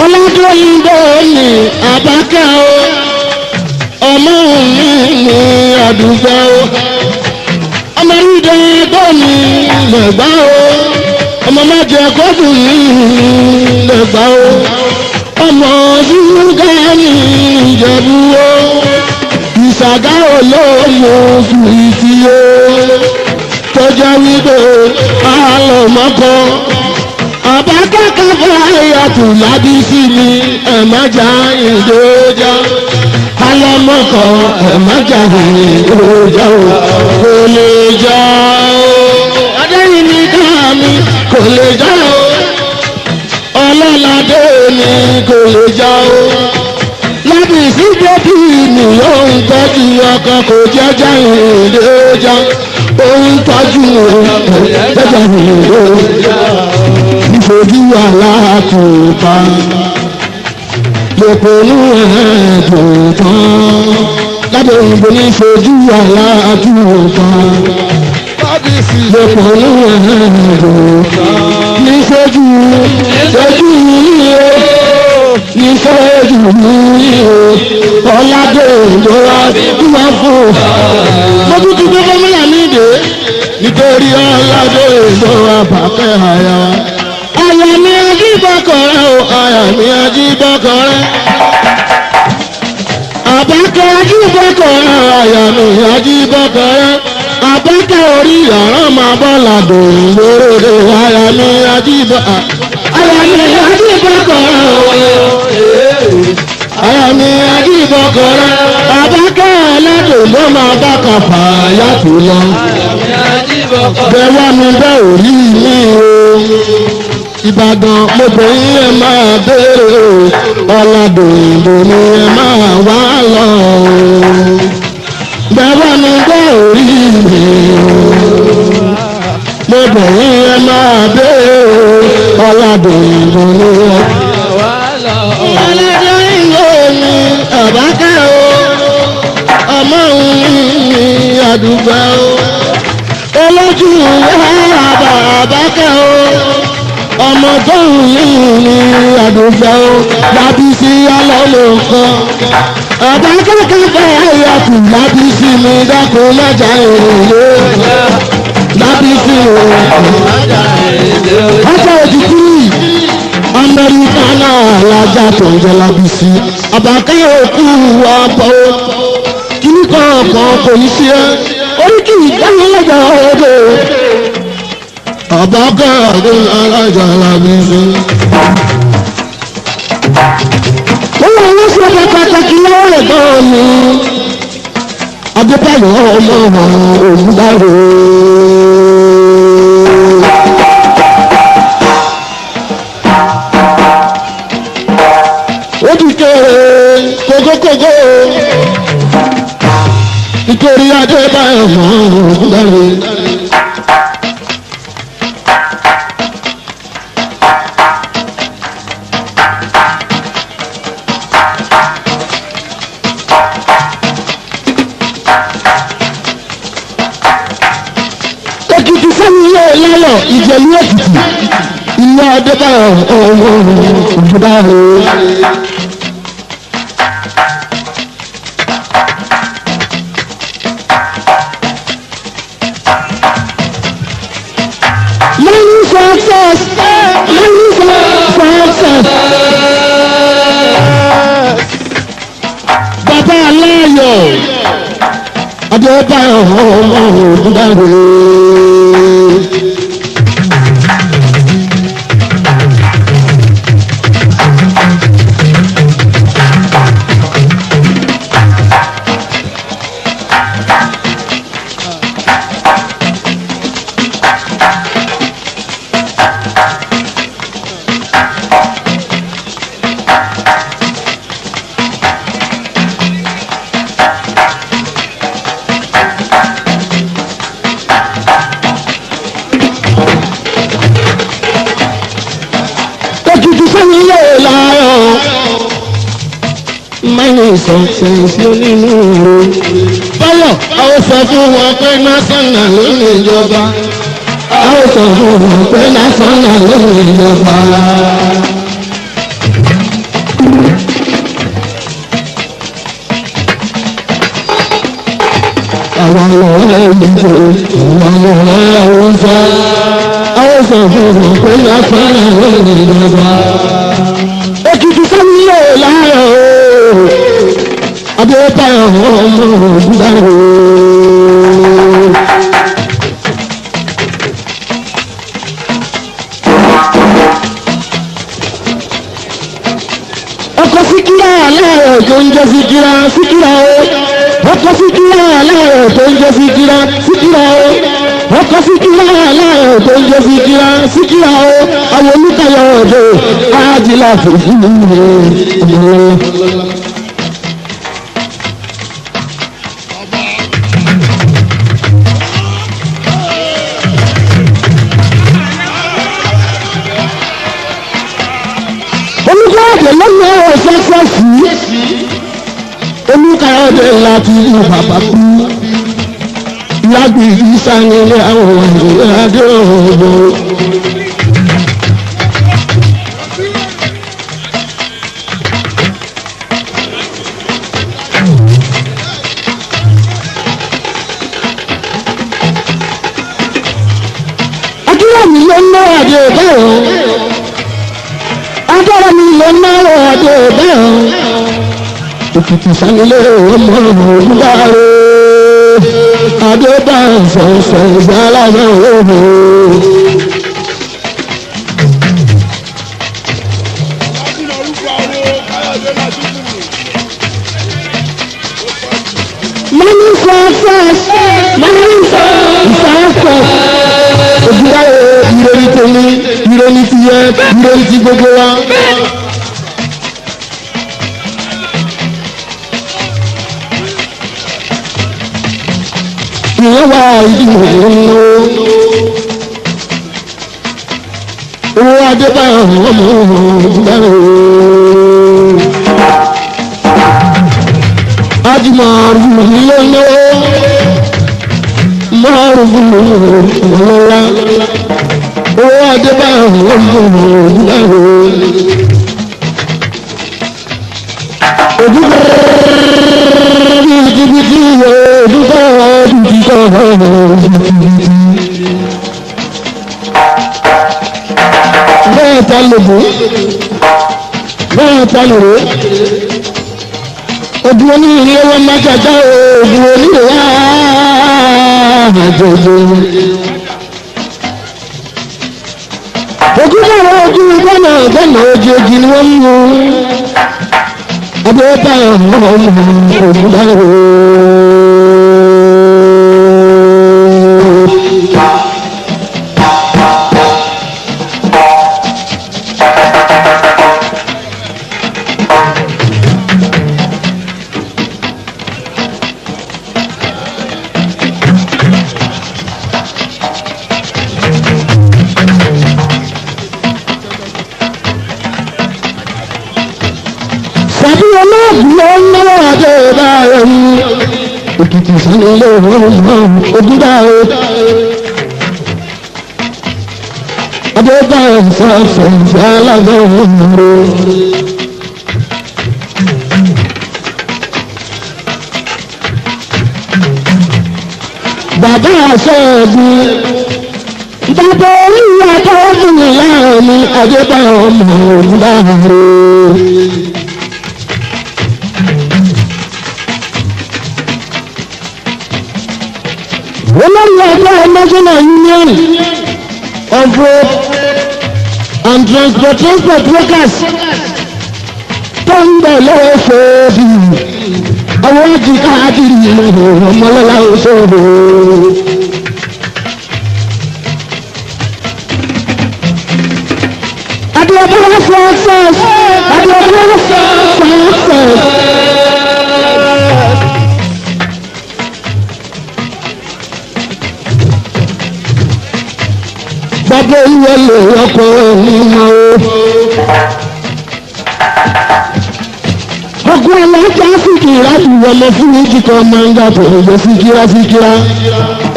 Ọládúróyìnbó ní Àbákẹ́ o ọmọ mi ní Àdùfẹ́ o ọmọ ìdè gbọ́mi lẹ́gbà o ọmọ májẹ kọ́dù ní lẹ́gbà o ọmọ ṣúgà ní Ìjẹ̀bú o Ìṣàgá olóòmù fìtì o tó jẹ́ wípé àlọ́mọ́kọ àbákẹ́kẹ́ fáyàtù Lábísí ni ẹ̀mọ́jà ìdójà alọ́mọ́kọ ẹ̀mọ́jà ìdójà o kò lè jà o adéyìn ní káàmì kò lè jà o ọlọ́ládé ni kò lè jà o Lábísí bébí mi yóò ń tọ́jú ọkọ kò jẹ́jà ìdójà òun tọ́jú jẹ́jà ìdójà ìfojú aláàtúpa lòpònú ẹ̀ẹ́dùn tán lábẹ́ òyìnbó ní ìfojú aláàtúpa lòpònú ẹ̀ẹ́dùn tán ní ìfojú yíyẹ ní ìfojú yíyẹ ọ̀làdé ìjọba wíwá fún mo tún ti gbé fọ́múlà ní ìdè nítorí ọ̀làdé ìjọba bàkẹ́ àyà àyà mi ajíbọ̀kọ̀rẹ́ o àyà mi ajíbọ̀kọ̀rẹ́ àbákẹ́ ajíbọ̀kọ̀rẹ́ àyà mi ajíbọ̀kọ̀rẹ́ àbákẹ́ orí yàrá máa bọ́ làdò ìgbòròdè àyà mi ajíbọ̀kọ̀rẹ́ àyà mi ajíbọ̀kọ̀rẹ́ àbákẹ́ ẹlẹ́dùn ló máa bá kàfà yàtò lọ bẹ́ẹ̀ wá mi bẹ́ẹ̀ ò rí mi o. Ìbàdàn lóbìnrin ẹ máa béèrè o ọ̀làdòyìnbó ni ẹ máa wá lọ o bẹ́ẹ̀ ni bẹ́ẹ̀ orí mi o lóbìnrin ẹ máa béèrè o ọ̀làdòyìnbó ni ẹ máa wá lọ o ọ̀làdòyìnbó ni àbákẹ́ o ọmọ òun ni àdúgbò o olójú àbákẹ́ o ọmọ tó ń yìn ní àdúgbò Lábísí alọ́lọ́ kan àbákẹ́kẹ́ fẹ́ yàtù Lábísí mi dákun mẹ́jà èrè Lábísí ọjọ́ òjìkú Amẹ́ríkà náà lájà tó ń jẹ́ Lábísí àbákẹ́ òkú wa bọ̀ kíní kọ̀ọ̀kan kò ní sí ẹ́ oríkì ìdáhùn lọ́jà ọdẹ àbákẹ́ ọdún alájà Lábísí. Wọ́n wọ́n wọ́n ṣe ọ̀pọ̀ pàtàkì lọ́wọ́ ẹ̀gbọ́n mi. Adébáyọ̀ ọmọ Ògúndáre. Ó ti kéré kókókókó nítorí Adébáyọ̀ ọmọ Ògúndáre. Lọ́lọ́ Ìjẹ̀lú Èkìtì ilé Adébáyọ̀ ọmọ Ògúndáre. Money success, money success. Bàbá Aláyọ̀ Adébáyọ̀ ọmọ Ògúndáre. Sọ̀tẹ̀sí onínúure. Báyọ̀, àwọn sọ fún wọn pé násánà ló ní ìjọba. Àwọn sọ fún wọn pé násánà ló ní ìjọba. Àwọn ọ̀rẹ́ ìdìbò, àwọn ọ̀rẹ́ Haúsá. Àwọn sọ fún wọn pé násánà ló ní ìjọba. Èkìtì sẹ́yìn láyọ̀ Adébáyọ̀ ọmọ Ògúndáre. Ọkọ̀ Síkírà aláyọ̀ tó ń jẹ́ Síkírà Síkírà o. Ọkọ̀ Síkírà aláyọ̀ tó ń jẹ́ Síkírà Síkírà o. Ọkọ̀ Síkírà aláyọ̀ tó ń jẹ́ Síkírà Síkírà o. Àwọn olùkàyọ̀ ọ̀dọ́ Ájílà fèjì nìyẹn. Olùkọ́yọ̀dé lọ́nà ọ̀sẹ̀sẹ̀ sí. Olùkọ́yọ̀dé láti ní bàbá kú. Lágbègbè sanilé àwọn ìrìnàjò òbò. Akíwà mi ló ń náwó àdé bẹ́ẹ̀ o. Agbára mi ló ń náwó àdé bẹ́ẹ̀ o. Òkìtì sanilé ọmọ Ògúndáre. Adébáyọ̀ sọ̀sọ̀ ìgbàlámọ̀ òhò. Mọ́ní sọ́ọ̀sẹ̀ mọ́ní sọ́ọ̀sẹ̀ Ògúndáre ìròyìn tèmi ìròyìn ti yẹ ìròyìn ti gbogbo wa. Ìwà ìdíwọ̀ owó Adébáyọ̀ ọmọ Ògúndáre. Ajímọ̀rún ló ń náwó márùn-ún lọ́la owó Adébáyọ̀ ọmọ Ògúndáre. Jìbìtì òdúgbò jìbìtì jìbìtì. Bẹ́ẹ̀ ta lòbó bẹ́ẹ̀ ta lòró. Òdùn onílé wọn máa jàdá òdùn onílé wá àjọyọ̀. Ògúndáre ojú gbọ́nà gbọ́nà ojú ojú ni wọ́n mú. Adébáyọ̀ ọmọ Ògúndáre. Sàbí olóògùn ló ń náwó Adébáyọ̀ ní Òkìtì sanilé ọmọ Ògúndáre. Adébáyọ̀ sọ̀sọ̀ ìgbàlámọ̀ òhò. Bàbá àṣọ́ọ̀bù bàbá oníwà tọ́jú mi láàrin Adébáyọ̀ ọmọ Ògúndáre. Olórí ẹgbẹ́ National Union of Road and Transport Workers tó ń bẹ̀ lọ́wọ́ fòóbì àwọn ọjì káàkiri ọmọlọ́lá òṣòro. Adébáyọ̀ sọ̀sẹ̀ Adébáyọ̀ sọ̀sẹ̀. Bàbá ìwé lè ọkọ̀ mímọ́ o. Ọkọ̀ alájà Síkírà ìwọlé fún méjì kan máa ń gbà tó ń gbé Síkírà Síkírà.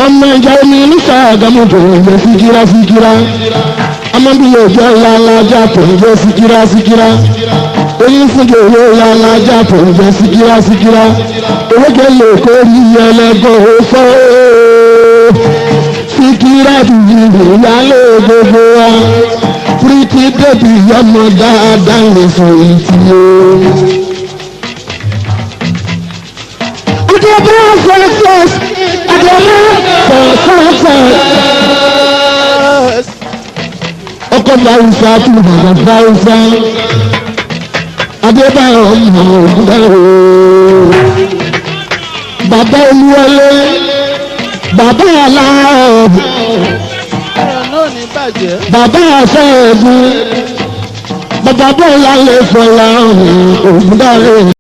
Ọmọ ìjà omi níta àgámọ̀ tó ń gbé Síkírà Síkírà. Amọ́bíyẹ̀ ìjọ ńlá alájà tó ń gbé Síkírà Síkírà. Oyún fúnjẹ owó ńlá alájà tó ń gbé Síkírà Síkírà. Owó kẹ́lẹ́ kó rí ẹlẹ́gbọ̀n ó fọ́ Síkírà ti di ìyálé gbogbo wa. pretty baby ọmọ dáadáa lè fò ìtì o. Adébá fẹ́fẹ́s Adébá fẹ́fẹ́s. Ọkọ̀ Báwùsá tún bàbá Báwùsá. Adébá ọmọ ògùnbá o. Bàbá Olúwọlé. Bàbá aláàbò. Bàbá àfẹ́ ẹ̀gbọ́n. Bàbá bọ́ọ̀lá lè fọlá ògùnbá rẹ̀.